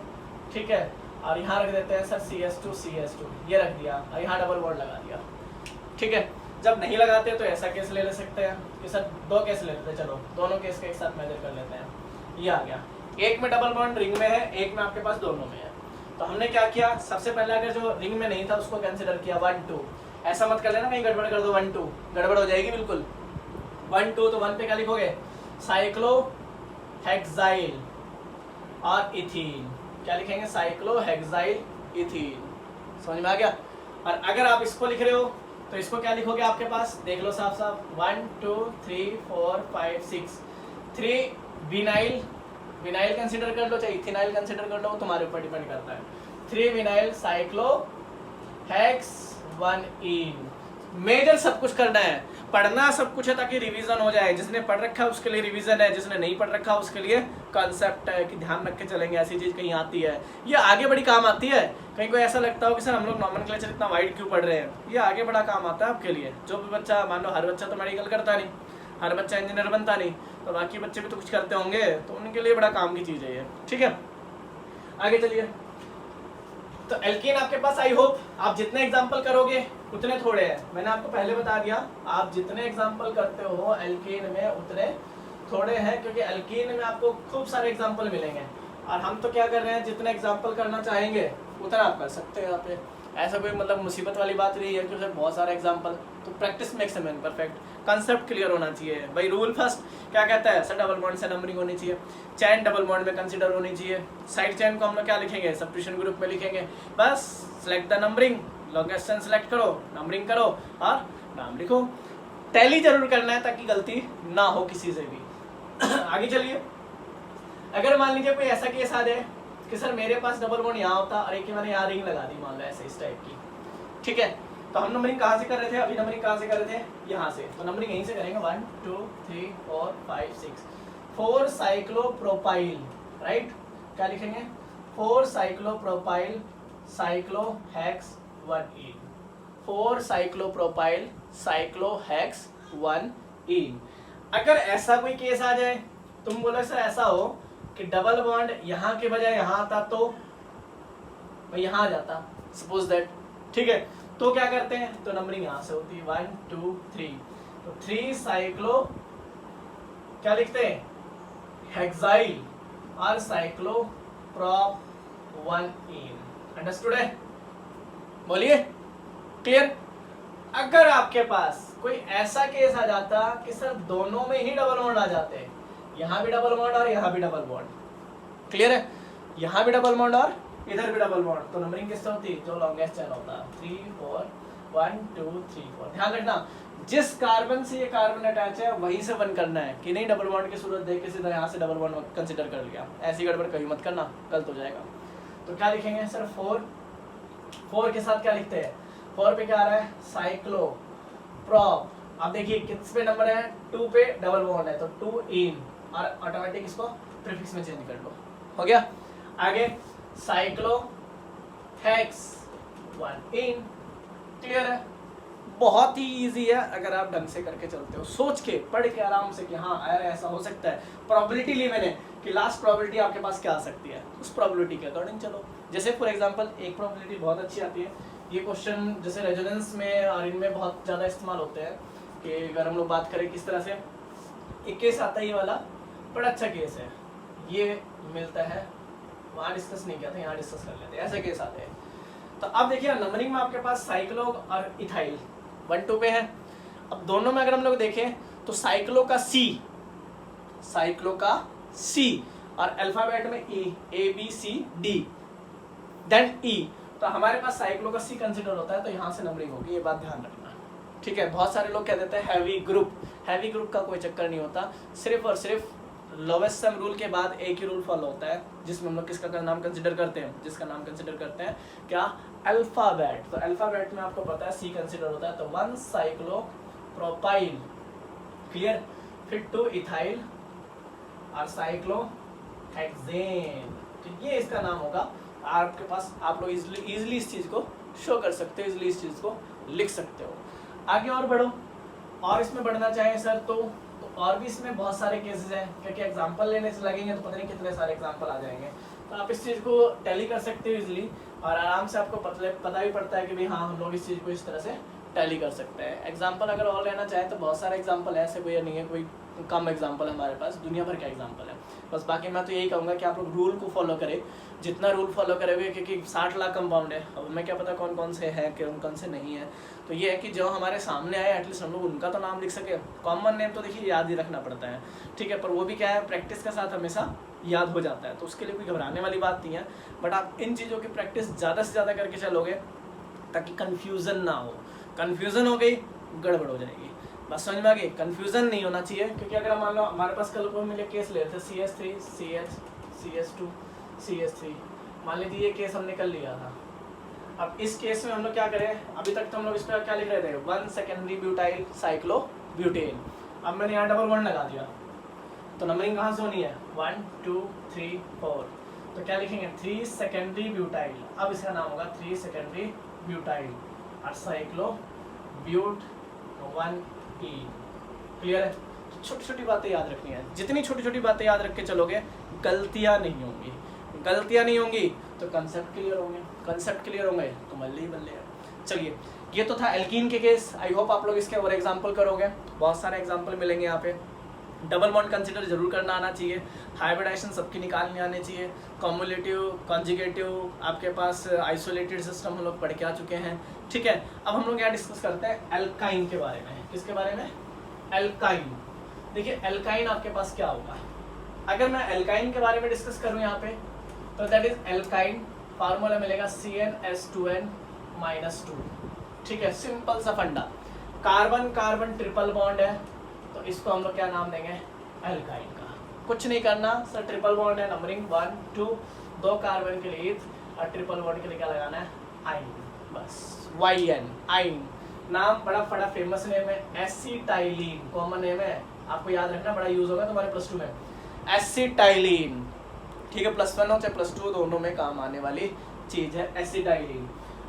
ठीक है, और यहाँ रख देते हैं सर CS2 CS2, ये रख दिया और यहाँ डबल बॉन्ड लगा दिया, ठीक है। जब नहीं लगाते तो ऐसा केस ले सकते हैं कि सर 2 केस ले लेते हैं, चलो दोनों केस के एक साथ मेजर कर लेते हैं। ये आ गया, एक में डबल बॉन्ड रिंग में है, एक में आपके पास दोनों में है। तो हमने क्या किया, सबसे पहले अगर जो रिंग में नहीं था उसको कंसिडर किया 1 2, ऐसा मत कर लेना कहीं गड़बड़ कर दो, 1 2 गड़बड़ हो जाएगी बिल्कुल। 1 2 तो 1 पे क्या लिखोगे, साइक्लोहेक्साइल और इथीन, क्या लिखेंगे, साइक्लोहेक्साइल इथीन। समझ में आ गया। और अगर आप इसको लिख रहे हो तो इसको क्या लिखोगे, आपके पास देख लो साफ साफ, 1 2 3 4 5 6, 3 विनाइल, विनाइल कंसीडर कर लो चाहे इथेनाइल कंसीडर कर लो, तुम्हारे ऊपर डिपेंड करता है। 3 विनाइल साइक्लोहेक्स 1 इन। मेजर सब कुछ करना है, पढ़ना सब कुछ है ताकि रिवीजन हो जाए। जिसने पढ़ रखा है उसके लिए रिवीजन है, जिसने नहीं पढ़ रखा उसके लिए कॉन्सेप्ट है कि ध्यान रख के चलेंगे, ऐसी चीज कहीं आती है ये आगे बड़ी काम आती है। कहीं को ऐसा लगता हो कि सर हम लोग नॉमेनक्लेचर इतना वाइड क्यों पढ़ रहे हैं, ये आगे बड़ा काम आता है आपके लिए। जो भी बच्चा, मान लो हर बच्चा तो मेडिकल करता नहीं, हर बच्चा इंजीनियर बनता नहीं, तो बाकी बच्चे भी तो कुछ करते होंगे, तो उनके लिए बड़ा काम की चीज़ है ये, ठीक है। आगे चलिए, तो एल्कीन आपके पास आई होप आप जितने एग्जाम्पल करोगे उतने थोड़े हैं। मैंने आपको पहले बता दिया, आप जितने एग्जाम्पल करते हो एल्कीन में उतने थोड़े हैं, क्योंकि एल्कीन में आपको खूब सारे एग्जाम्पल मिलेंगे। और हम तो क्या कर रहे हैं, जितने एग्जाम्पल करना चाहेंगे उतना आप कर सकते हैं यहाँ पे। ऐसा कोई मतलब मुसीबत वाली बात नहीं है कि उसमें बहुत सारे एग्जाम्पल, तो practice makes a man perfect. Concept clear होना चाहिए भाई। रूल फर्स्ट क्या कहता है, सर डबल बॉन्ड से नंबरिंग होनी चाहिए, चैन डबल बॉन्ड में कंसीडर होनी चाहिए। साइड चैन को हम लोग क्या लिखेंगे, सब्स्टिट्यूशन ग्रुप में लिखेंगे। बस select the numbering, longest chain select करो, नंबरिंग करो और नाम लिखो। टैली जरूर करना है ताकि गलती ना हो किसी से भी। आगे चलिए, अगर मान लीजिए कोई ऐसा केस आ जाए कि सर मेरे पास डबल बॉन्ड यहाँ होता और एक ही मैंने यहाँ रिंग लगा दी, मान लो ऐसे इस टाइप की, ठीक है। तो हम नंबरिंग कहाँ से कर रहे थे, अभी नंबरिंग कहाँ से कर रहे थे, यहाँ से। तो नंबरिंग यहीं से करेंगे, 1 2 3 4 5 6, 4 साइक्लोप्रोपाइल, राइट। क्या लिखेंगे, 4 साइक्लोप्रोपाइल साइक्लोहेक्स 1 इन, 4 साइक्लोप्रोपाइल साइक्लोहेक्स 1 इन। अगर ऐसा कोई केस आ जाए, तुम बोलो सर ऐसा हो कि डबल बॉन्ड यहाँ के बजाय यहाँ आता तो यहाँ आ जाता, सपोज दैट, ठीक है। तो क्या करते हैं, तो नंबरिंग यहाँ से होती है 1 2 3, तो 3 साइक्लो क्या लिखते हैं, हेक्साइल और साइक्लोप्रोप 1 इन। अंडरस्टूड है, बोलिए क्लियर। अगर आपके पास कोई ऐसा केस आ जाता कि सर दोनों में ही डबल बॉन्ड आ जाते, यहाँ भी डबल बॉन्ड और यहाँ भी डबल बॉन्ड, क्लियर है, यहाँ भी डबल बॉन्ड और इधर भी डबल बॉन्ड, तो नंबरिंग किससे होती, जो लॉन्गेस्ट चैन होता, 3 4 1 2 3 4। ध्यान रखना, जिस कार्बन से ये कार्बन अटैच है वहीं से 1 करना है, कि नहीं डबल बॉन्ड की सूरत देख के सीधा यहाँ से डबल बॉन्ड कंसीडर कर लिया, ऐसी गड़बड़ कभी मत करना, गलत हो जाएगा। तो क्या लिखेंगे सर, 4 के साथ क्या लिखते हैं, 4 पे क्या आ रहा है, साइक्लो प्रोप। अब देखिए किस पे नंबर है, 2 पे डबल बॉन्ड है, तो 2 इन, और ऑटोमेटिक इसको प्रीफिक्स में चेंज कर लो, हो गया। आगे साइक्लो हेक्स 1 इन, क्लियर है। बहुत ही इजी है अगर आप ढंग से करके चलते हो, सोच के पढ़ के आराम से कि हाँ यार ऐसा हो सकता है, प्रोबेबिलिटी ली मैंने कि लास्ट प्रोबेबिलिटी आपके पास क्या आ सकती है, उस प्रोबेबिलिटी के अकॉर्डिंग चलो। जैसे फॉर एग्जांपल एक प्रोबेबिलिटी बहुत अच्छी आती है, ये क्वेश्चन जैसे रेजोनेंस में और इनमें बहुत ज़्यादा इस्तेमाल होते हैं कि अगर हम लोग बात करें किस तरह से, एक केस आता है ये वाला, बड़ा अच्छा केस है, ये मिलता है, वहाँ डिस्कस नहीं किया था, यहाँ डिस्कस कर लेते हैं, ऐसे केस आते हैं। तो अब देखिए नंबरिंग में आपके पास साइक्लो और इथाइल 1-2 पे है। अब दोनों में अगर हम लोग देखें तो साइक्लो का सी और अल्फाबेट में ई, ABCD देन ई, तो हमारे पास साइक्लो का सी कंसिडर होता है, तो यहाँ से नंबरिंग होगी, ये बात ध्यान रखना, ठीक है। बहुत सारे लोग कह देते हैं हैवी ग्रुप का कोई चक्कर नहीं होता, सिर्फ और सिर्फ लोवेस्ट सम रूल के बाद एक ही रूल फॉलो होता है, जिसमें हम लोग किसका नाम कंसिडर करते हैं, जिसका नाम कंसिडर करते हैं क्या, अल्फाबेट। तो अल्फाबेट में आपको पता है सी कंसिडर होता है, तो 1 साइक्लोप्रोपाइल, क्लियर, फिर 2 इथाइल और साइक्लोहेक्सेन, तो ये इसका नाम होगा। आपके पास आप लोग इजिली इस चीज़ को शो कर सकते हो, इजिली इस चीज़ को लिख सकते हो। आगे और बढ़ो, और इसमें बढ़ना चाहें सर तो और भी इसमें बहुत सारे केसेस हैं, क्योंकि एग्जांपल लेने से लगेंगे तो पता नहीं कितने सारे एग्जांपल आ जाएंगे, तो आप इस चीज़ को टैली कर सकते हो इजीली, और आराम से आपको पता भी पड़ता है कि भाई हाँ हम लोग इस चीज़ को इस तरह से टैली कर सकते हैं। एग्जांपल अगर और लेना चाहें तो बहुत सारे एग्जांपल है, ऐसे कोई नहीं है कोई कम एग्जांपल है, हमारे पास दुनिया भर का एग्जांपल है। बस बाकी मैं तो यही कहूँगा कि आप लोग रूल को फॉलो करें, जितना रूल फॉलो करोगे, क्योंकि 60 लाख कंपाउंड है, अब मैं क्या पता कौन कौन से हैं कौन से नहीं है, तो ये है कि जो हमारे सामने आए एटलीस्ट हम लोग उनका तो नाम लिख सके। कॉमन नेम तो देखिए याद ही रखना पड़ता है, ठीक है, पर वो भी क्या है प्रैक्टिस के साथ हमेशा याद हो जाता है, तो उसके लिए कोई घबराने वाली बात नहीं है। बट आप इन चीज़ों की प्रैक्टिस ज़्यादा से ज़्यादा करके चलोगे ताकि कन्फ्यूज़न ना हो, कन्फ्यूज़न हो गई गड़बड़ हो जाएगी। बस समझ में आ गई, कन्फ्यूज़न नहीं होना चाहिए, क्योंकि अगर मान लो हमारे पास कल को मिले केस ले थे CS3 CS2 CS3, मान लीजिए ये केस हमने कर लिया था। अब इस केस में हम लोग क्या करें, अभी तक तो हम लोग इस पर क्या लिख रहे थे 1 सेकेंडरी ब्यूटाइल साइक्लोब्यूटेन, अब मैंने यहाँ डबल बॉन्ड लगा दिया, तो नंबरिंग कहाँ से होनी है 1 2 3 4, तो क्या लिखेंगे 3 सेकेंडरी ब्यूटाइल, अब इसका नाम होगा 3 सेकेंडरी ब्यूटाइल और साइक्लोब्यूट 1E, क्लियर है। छोटी छोटी बातें याद रखनी है, जितनी छोटी छोटी बातें याद रख के चलोगे गलतियाँ नहीं होंगी, गलतियाँ नहीं होंगी तो कंसेप्ट क्लियर होंगे, कंसेप्ट क्लियर होंगे तो मल्ले ही बल्ले है। चलिए ये तो था एल्कीन के केस, आई होप आप लोग इसके और एग्जांपल करोगे, बहुत सारे एग्जांपल मिलेंगे यहाँ पे। डबल बॉन्ड कंसिडर जरूर करना आना चाहिए, हाइब्रिडाइजेशन सबकी निकालने आने चाहिए, कॉम्युलेटिव कॉन्जुगेटिव आपके पास आइसोलेटेड सिस्टम हम लोग पढ़ के आ चुके हैं, ठीक है। अब हम लोग यहाँ डिस्कस करते हैं एल्काइन के बारे में। किसके बारे में, एल्काइन। देखिए एल्काइन आपके पास क्या होगा, अगर मैं एल्काइन के बारे में डिस्कस करूँ यहाँ पे, तो दैट इज एल्काइन, फार्मूला मिलेगा CnS2n-2, ठीक है, सिंपल सा फंडा। कार्बन कार्बन ट्रिपल बॉन्ड है, तो इसको हम लोग क्या नाम देंगे, एल्काइन का। कुछ नहीं करना सर, ट्रिपल बॉन्ड है, नंबरिंग 1 2, 2 कार्बन के लिए और ट्रिपल बॉन्ड के लिए क्या लगाना है, आइन, बस YN, आइन। नाम बड़ा फेमस नेम है, एसिटाइलिन, कॉमन नेम है, आपको याद रखना, बड़ा यूज होगा तुम्हारे +2 में, एसिटाइलिन, ठीक है, +1 हो चाहे +2 दोनों में काम आने वाली चीज है एसिटाइलिन।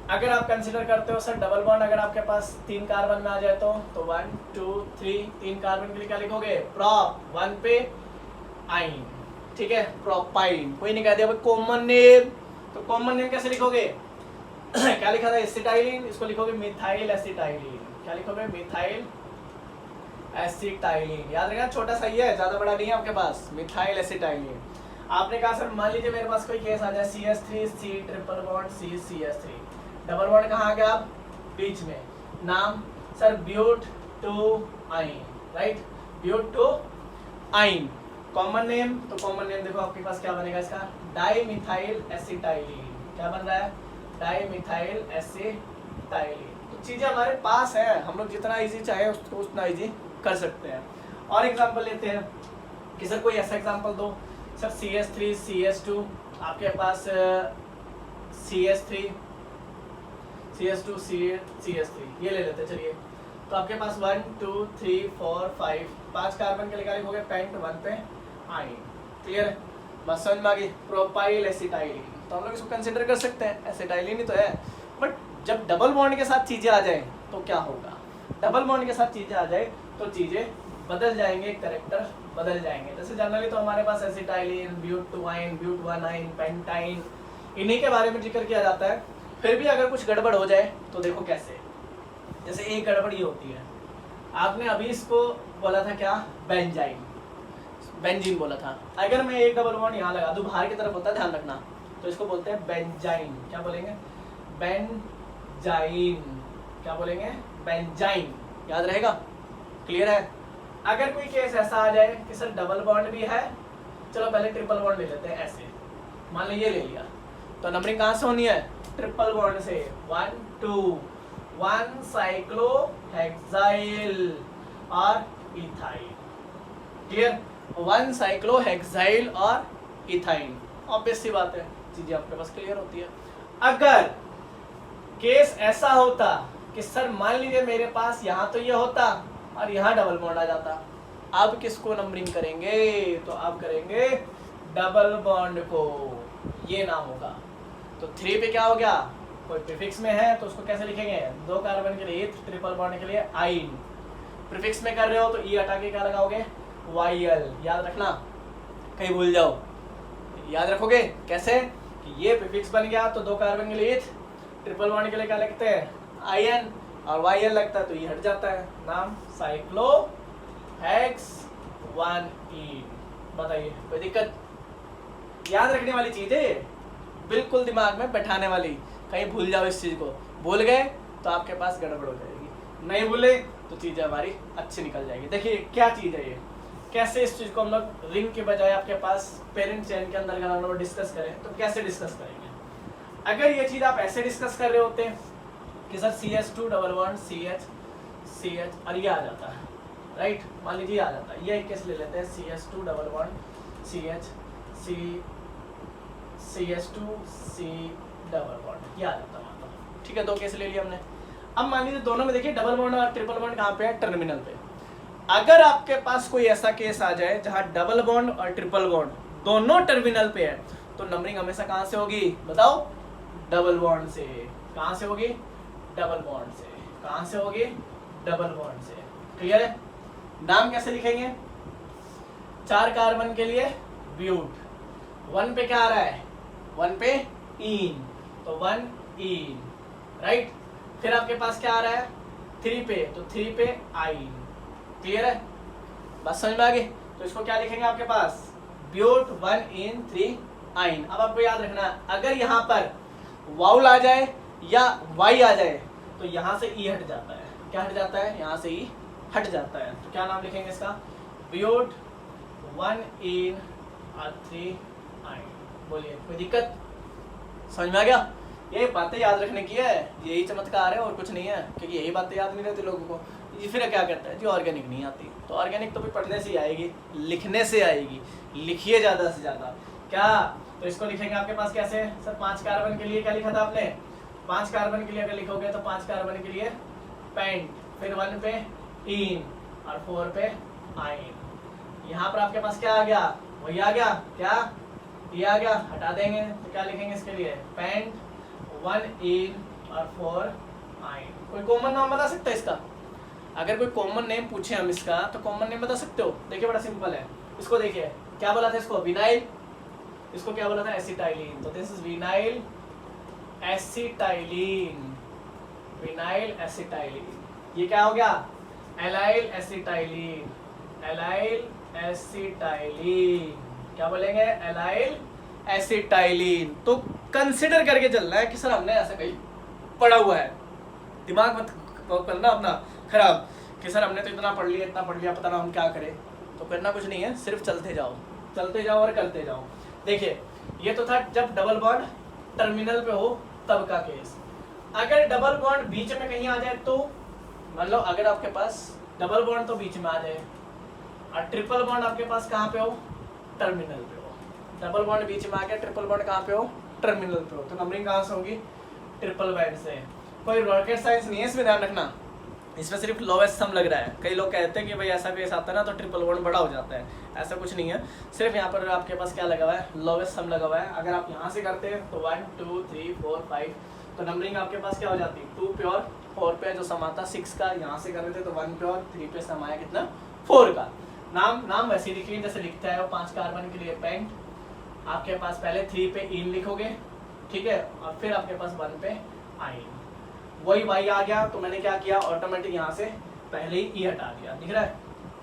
अगर आप कंसिडर करते हो सर डबल बॉन्ड, अगर आपके पास 3 कार्बन में आ जाए तो 1 2 3, 3 कार्बन के लिए क्या लिखोगे, प्रॉप, 1 पे आइन, ठीक है, प्रोपाइन। कोई नहीं कह दिया कॉमन नेम, तो कॉमन नेम कैसे लिखोगे क्या लिखा था, एसिटाइलिन, इसको लिखोगे मिथाइल एसिटाइलिन। क्या लिखोगे, मिथाइल एसिटाइलिन, याद रखना, छोटा सा ही है, ज्यादा बड़ा नहीं है आपके पास, मिथाइल एसिटाइलिन। आपने कहा सर मान लीजिए मेरे पास कोई केस आ जाए CS3 C triple bond C CS3, double bond कहाँ आ गया, आप बीच में, नाम sir but two yne, right, but two yne. Common name, तो कॉमन नेम देखो आपके पास क्या बनेगा इसका, डाइमिथाइल एसिटाइलिन। क्या बन रहा है, डाइमिथाइल एसिटाइलिन। तो चीजें हमारे पास है, हम लोग जितना इजी चाहे उसको उतना इजी कर सकते हैं। और एग्जांपल लेते हैं कि सर कोई ऐसा एग्जांपल दो, सर CS3 CS2, आपके पास CS3 CS2 CS3 ये ले लेते, चलिए। तो आपके पास 1 2 3 4 5, 5 कार्बन के लिए हो गए पेंट, 1 पे आइन, क्लियर है, बस समझ में आ गई। प्रोपाइल एसिटाइलिन, तो हम लोग इसको कंसिडर कर सकते हैं, एसिटाइलिन ही तो है, बट जब डबल बॉन्ड के साथ चीजें आ जाएं तो क्या होगा, डबल बॉन्ड के साथ चीजें आ जाए तो चीजें बदल जाएंगे, कैरेक्टर बदल जाएंगे। जैसे जनरली तो हमारे पास एसिटाइलिन, ब्यूटवाइन, ब्यूटवानाइन, पेंटाइन, इन्हीं के बारे में जिक्र किया जाता है। फिर भी अगर कुछ गड़बड़ हो जाए तो देखो कैसे। जैसे एक गड़बड़ ये होती है, आपने अभी इसको बोला था क्या, बेंजाइन, बेंजीन बोला था। अगर मैं एक डबल बॉन्ड यहाँ लगा दूं, बाहर की तरफ होता है, ध्यान रखना, तो इसको बोलते हैं बेंजाइन। क्या बोलेंगे, बेंजाइन। क्या बोलेंगे, बेंजाइन। याद रहेगा, क्लियर है। अगर कोई केस ऐसा आ जाए कि सर डबल बॉन्ड भी है, चलो पहले ट्रिपल बॉन्ड ले लेते हैं। ऐसे मान लीजिए ले लिया, तो नंबरिंग कहाँ से होनी है, ट्रिपल बॉन्ड से। 1 2 1 साइक्लोहेक्साइल और इथाइल। क्लियर, 1 साइक्लोहेक्साइल और इथाइल। ऑब्वियस सी बात है, चीजें आपके पास क्लियर होती है। अगर केस ऐसा होता कि सर मान लीजिए मेरे पास यहाँ तो ये होता और यहाँ डबल बॉन्ड आ जाता, अब किसको नंबरिंग करेंगे, तो आप करेंगे डबल बॉन्ड को, ये नाम होगा। तो 3 पे क्या हो गया, कोई प्रीफिक्स में है तो उसको कैसे लिखेंगे, 2 कार्बन के लिए ट्रिपल बॉन्ड के लिए आइन। प्रीफिक्स में कर रहे हो तो ई हटा के क्या लगाओगे, वाई-एल। याद रखना, कहीं भूल जाओ, याद रखोगे कैसे कि ये प्रीफिक्स बन गया तो 2 कार्बन के लिए ट्रिपल बॉन्ड के लिए क्या लिखते हैं, आईएन, और वाई-एल लगता है तो ये हट जाता है, नाम साइक्लोहेक्स-1-ईन। बताइए कोई दिक्कत, याद रखने वाली चीज है, बिल्कुल दिमाग में बैठाने वाली। कहीं भूल जाओ इस चीज को, भूल गए तो आपके पास गड़बड़ हो जाएगी, नहीं भूले तो चीजें हमारी अच्छी निकल जाएगी। देखिए क्या चीज है ये, कैसे इस चीज को हम लोग रिंग के बजाय आपके पास पेरेंट चेन के अंदर अगर हम लोग डिस्कस करें तो कैसे डिस्कस करेंगे। अगर ये चीज आप ऐसे डिस्कस कर रहे होते हैं कि sir CH2 double bond CH और ये आ जाता है, राइट, मान लीजिए आ जाता है, ये एक केस ले लेते हैं, CH2 double bond CH2 C double bond, ये आ जाता है, मतलब ठीक है। 2 केस ले लिए हमने। अब मान लीजिए दोनों में देखिए डबल बॉन्ड और ट्रिपल बॉन्ड कहाँ पे है, टर्मिनल पे। अगर आपके पास कोई ऐसा केस आ जाए जहाँ डबल बॉन्ड और ट्रिपल बॉन्ड दोनों टर्मिनल पे है, तो नंबरिंग हमेशा कहाँ से होगी, बताओ, डबल बॉन्ड से। कहाँ से होगी, डबल बॉन्ड से। कहाँ से होगी, डबल बॉन्ड से। क्लियर है। नाम कैसे लिखेंगे, 4 कार्बन के लिए ब्यूट, 1 पे क्या आ रहा है, 1 पे ईन, तो 1-ईन, राइट। फिर आपके पास क्या आ रहा है, 3 पे, तो 3 पे आइन। क्लियर है, बस समझ में आ गई। तो इसको क्या लिखेंगे आपके पास, ब्यूट 1-इन-3 आइन। अब आपको याद रखना, अगर यहाँ पर वाउल आ जाए या वाई आ जाए तो यहाँ से ई हट जाता है। क्या हट जाता है, यहाँ से ई हट जाता है। तो क्या नाम लिखेंगे इसका, ब्यूट 1-इन-3 आइन। बोलिए कोई दिक्कत, समझ में आ गया। ये बातें याद रखने की है, यही चमत्कार है और कुछ नहीं है, क्योंकि यही बातें याद नहीं रहती लोगों को। ये फिर क्या करता है जी, ऑर्गेनिक नहीं आती, तो ऑर्गेनिक तो भी पढ़ने से ही आएगी, लिखने से आएगी। लिखिए ज़्यादा से ज़्यादा। क्या, तो इसको लिखेंगे आपके पास कैसे, सर 5 कार्बन के लिए क्या लिखा था आपने, 5 कार्बन के लिए अगर लिखोगे तो 5 कार्बन के लिए पेंट, फिर 1 पे ईन और 4 पे आइन। यहाँ पर आपके पास क्या आ गया, वही आ गया, क्या ये आ गया, हटा देंगे तो क्या लिखेंगे इसके लिए, पेंट 1-इन और 4 आइन। कोई कॉमन नाम बता सकता है इसका, अगर कोई कॉमन नेम पूछे हम इसका तो कॉमन नेम बता सकते हो। देखिए बड़ा सिंपल है, इसको देखिए क्या बोला था इसको, विनाइल, इसको क्या बोला था, एसिटाइलिन। तो this is vinyl acetylene, vinyl acetylene. ये क्या हो गया, एलाइल एसिटाइलिन, एलाइल एसिटाइलिन। क्या बोलेंगे, एलाइल एसिटाइलिन। तो कंसिडर करके चलना है कि सर हमने ऐसा कहीं पढ़ा हुआ है, दिमाग मत करना अपना खराब कि सर हमने तो इतना पढ़ लिया, इतना पढ़ लिया, पता ना हम क्या करें। तो करना कुछ नहीं है, सिर्फ चलते जाओ और करते जाओ। देखिए ये तो था जब डबल बॉन्ड टर्मिनल पे हो तब का केस। अगर डबल बॉन्ड बीच में कहीं आ जाए तो, मान लो अगर आपके पास डबल बॉन्ड तो बीच में आ जाए और ट्रिपल बॉन्ड आपके पास कहाँ पे हो, टर्मिनल पे हो। डबल बॉन्ड बीच में आ गया, ट्रिपल बॉन्ड कहाँ पे हो, टर्मिनल पे हो, तो नंबरिंग कहाँ से होगी, ट्रिपल बॉन्ड से। कोई रॉकेट साइंस नहीं है इसमें, ध्यान रखना, इसमें सिर्फ लोवेस्ट सम लग रहा है। कई लोग कहते हैं कि भाई ऐसा केस आता है ना तो ट्रिपल बॉन्ड बड़ा हो जाता है, ऐसा कुछ नहीं है। सिर्फ यहाँ पर आपके पास क्या लगा हुआ है, लोवेस्ट सम लगा हुआ है। अगर आप यहाँ से करते हैं तो 1 2 3 4 5, तो नंबरिंग आपके पास क्या हो जाती है, 2 पे और 4 पे जो समा था 6 का, यहाँ से कर रहे थे तो 1 पे और 3 पे समाया कितना 4 का। नाम वैसे ही लिखिए जैसे लिखता है वो 5 कार्बन के लिए पेंट, आपके पास पहले 3 पे इन लिखोगे, ठीक है, और फिर आपके पास 1 पे आइन, वही वाई आ गया। तो मैंने क्या किया, ऑटोमेटिक यहाँ से पहले ही ई हटा दिया, दिख रहा है,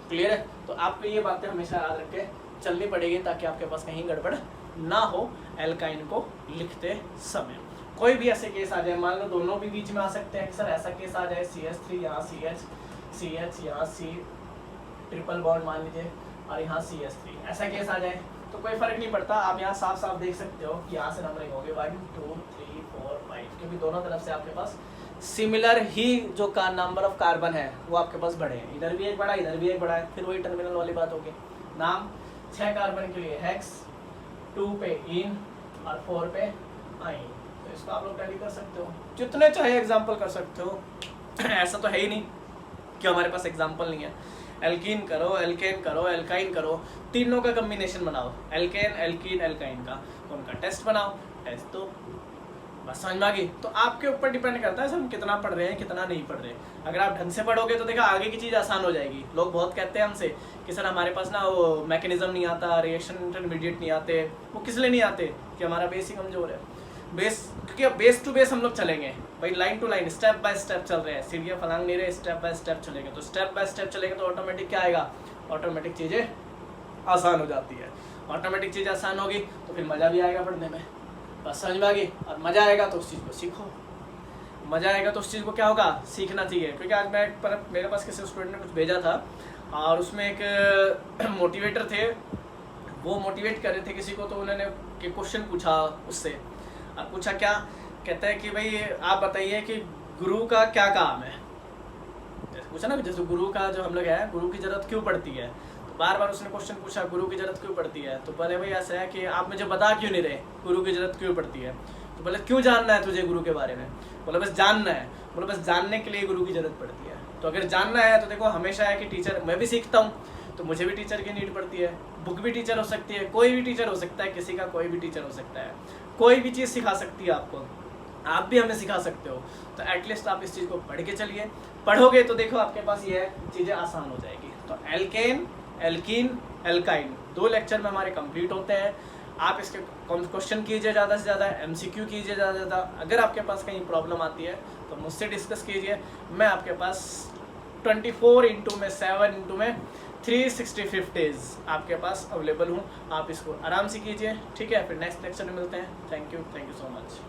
क्लियर है। तो आपको ये बातें हमेशा याद रख के चलनी पड़ेगी ताकि आपके पास कहीं गड़बड़ ना हो एल्काइन को लिखते समय। कोई भी ऐसे केस आ जाए, मान लो दोनों भी बीच में आ सकते हैं, सर ऐसा केस आ जाए CH3 यहाँ CH यहाँ C ट्रिपल बॉन्ड मान लीजिए और यहाँ CH3, ऐसा केस आ जाए तो कोई फर्क नहीं पड़ता। आप यहाँ साफ साफ देख सकते हो कि यहाँ से नंबरिंग होगी 1 2 3 4 5, क्योंकि दोनों तरफ से आपके पास सिमिलर ही जो का नंबर ऑफ कार्बन है वो आपके पास बढ़े हैं, इधर भी एक बड़ा इधर भी एक बड़ा है, फिर वही टर्मिनल वाली बात होगी। नाम 6 कार्बन के लिए हेक्स, 2 पे इन और 4 पे आइन, तो इसको आप लोग टैली कर सकते हो, जितने चाहे एग्जाम्पल कर सकते हो। ऐसा तो है ही नहीं कि हमारे पास एग्जाम्पल नहीं है। एल्कीन करो, एल्केन करो, एल्काइन करो, तीनों का कम्बिनेशन बनाओ, एल्केन एल्कीन एल्काइन का, उनका टेस्ट बनाओ, टेस्ट तो बस समझ में आ गई। तो आपके ऊपर डिपेंड करता है सर हम कितना पढ़ रहे हैं कितना नहीं पढ़ रहे। अगर आप ढंग से पढ़ोगे तो देखा आगे की चीज़ आसान हो जाएगी। लोग बहुत कहते हैं हमसे कि सर हमारे पास ना वो मैकेनिज्म नहीं आता, रिएक्शन इंटरमीडिएट नहीं आते, वो किस लिए नहीं आते कि हमारा बेस ही कमजोर है। बेस, क्योंकि अब बेस टू बेस हम लोग चलेंगे भाई, line to line step by step चल रहे हैं, सीढ़ियाँ फलांग नहीं रहे, स्टेप बाय स्टेप चलेंगे। तो स्टेप बाय स्टेप चलेंगे तो ऑटोमेटिक क्या आएगा, ऑटोमेटिक चीज़ें आसान हो जाती है। ऑटोमेटिक चीज़ आसान होगी तो फिर मज़ा भी आएगा पढ़ने में, बस समझ में आ गई। और मज़ा आएगा तो उस चीज़ को सीखो, मज़ा आएगा तो उस चीज़ को क्या होगा, सीखना चाहिए। क्योंकि आज मैं मेरे पास किसी स्टूडेंट ने कुछ भेजा था और उसमें एक मोटिवेटर थे, वो मोटिवेट कर रहे थे किसी को, तो उन्होंने क्वेश्चन पूछा उससे, और पूछा क्या, कहता है कि भाई आप बताइए कि गुरु का क्या काम है। जैसे पूछा ना, जैसे गुरु का जो हम लोग है, गुरु की ज़रूरत क्यों पड़ती है, तो बार बार उसने क्वेश्चन पूछा गुरु की ज़रूरत क्यों पड़ती है। तो बोले भाई ऐसा है कि आप मुझे बता क्यों नहीं रहे गुरु की ज़रूरत क्यों पड़ती है। तो बोले क्यों जानना है तुझे गुरु के बारे में, बोले बस जानना है, बोले बस जानने के लिए गुरु की ज़रूरत पड़ती है। तो अगर जानना है तो देखो हमेशा है कि टीचर, मैं भी सीखता हूँ तो मुझे भी टीचर की नीड पड़ती है, बुक भी टीचर हो सकती है, कोई भी टीचर हो सकता है, किसी का कोई भी टीचर हो सकता है, कोई भी चीज़ सिखा सकती है आपको, आप भी हमें सिखा सकते हो। तो एटलीस्ट आप इस चीज़ को पढ़ के चलिए, पढ़ोगे तो देखो आपके पास ये चीज़ें आसान हो जाएगी। तो एल्केन एल्कीन एल्काइन 2 लेक्चर में हमारे कंप्लीट होते हैं। आप इसके क्वेश्चन कीजिए ज़्यादा से ज़्यादा, MCQ कीजिए ज़्यादा से ज़्यादा। अगर आपके पास कहीं प्रॉब्लम आती है तो मुझसे डिस्कस कीजिए, मैं आपके पास 24/7 365 डेज आपके पास अवेलेबल हूँ। आप इसको आराम से कीजिए, ठीक है। फिर नेक्स्ट लेक्चर में मिलते हैं। Thank you so much.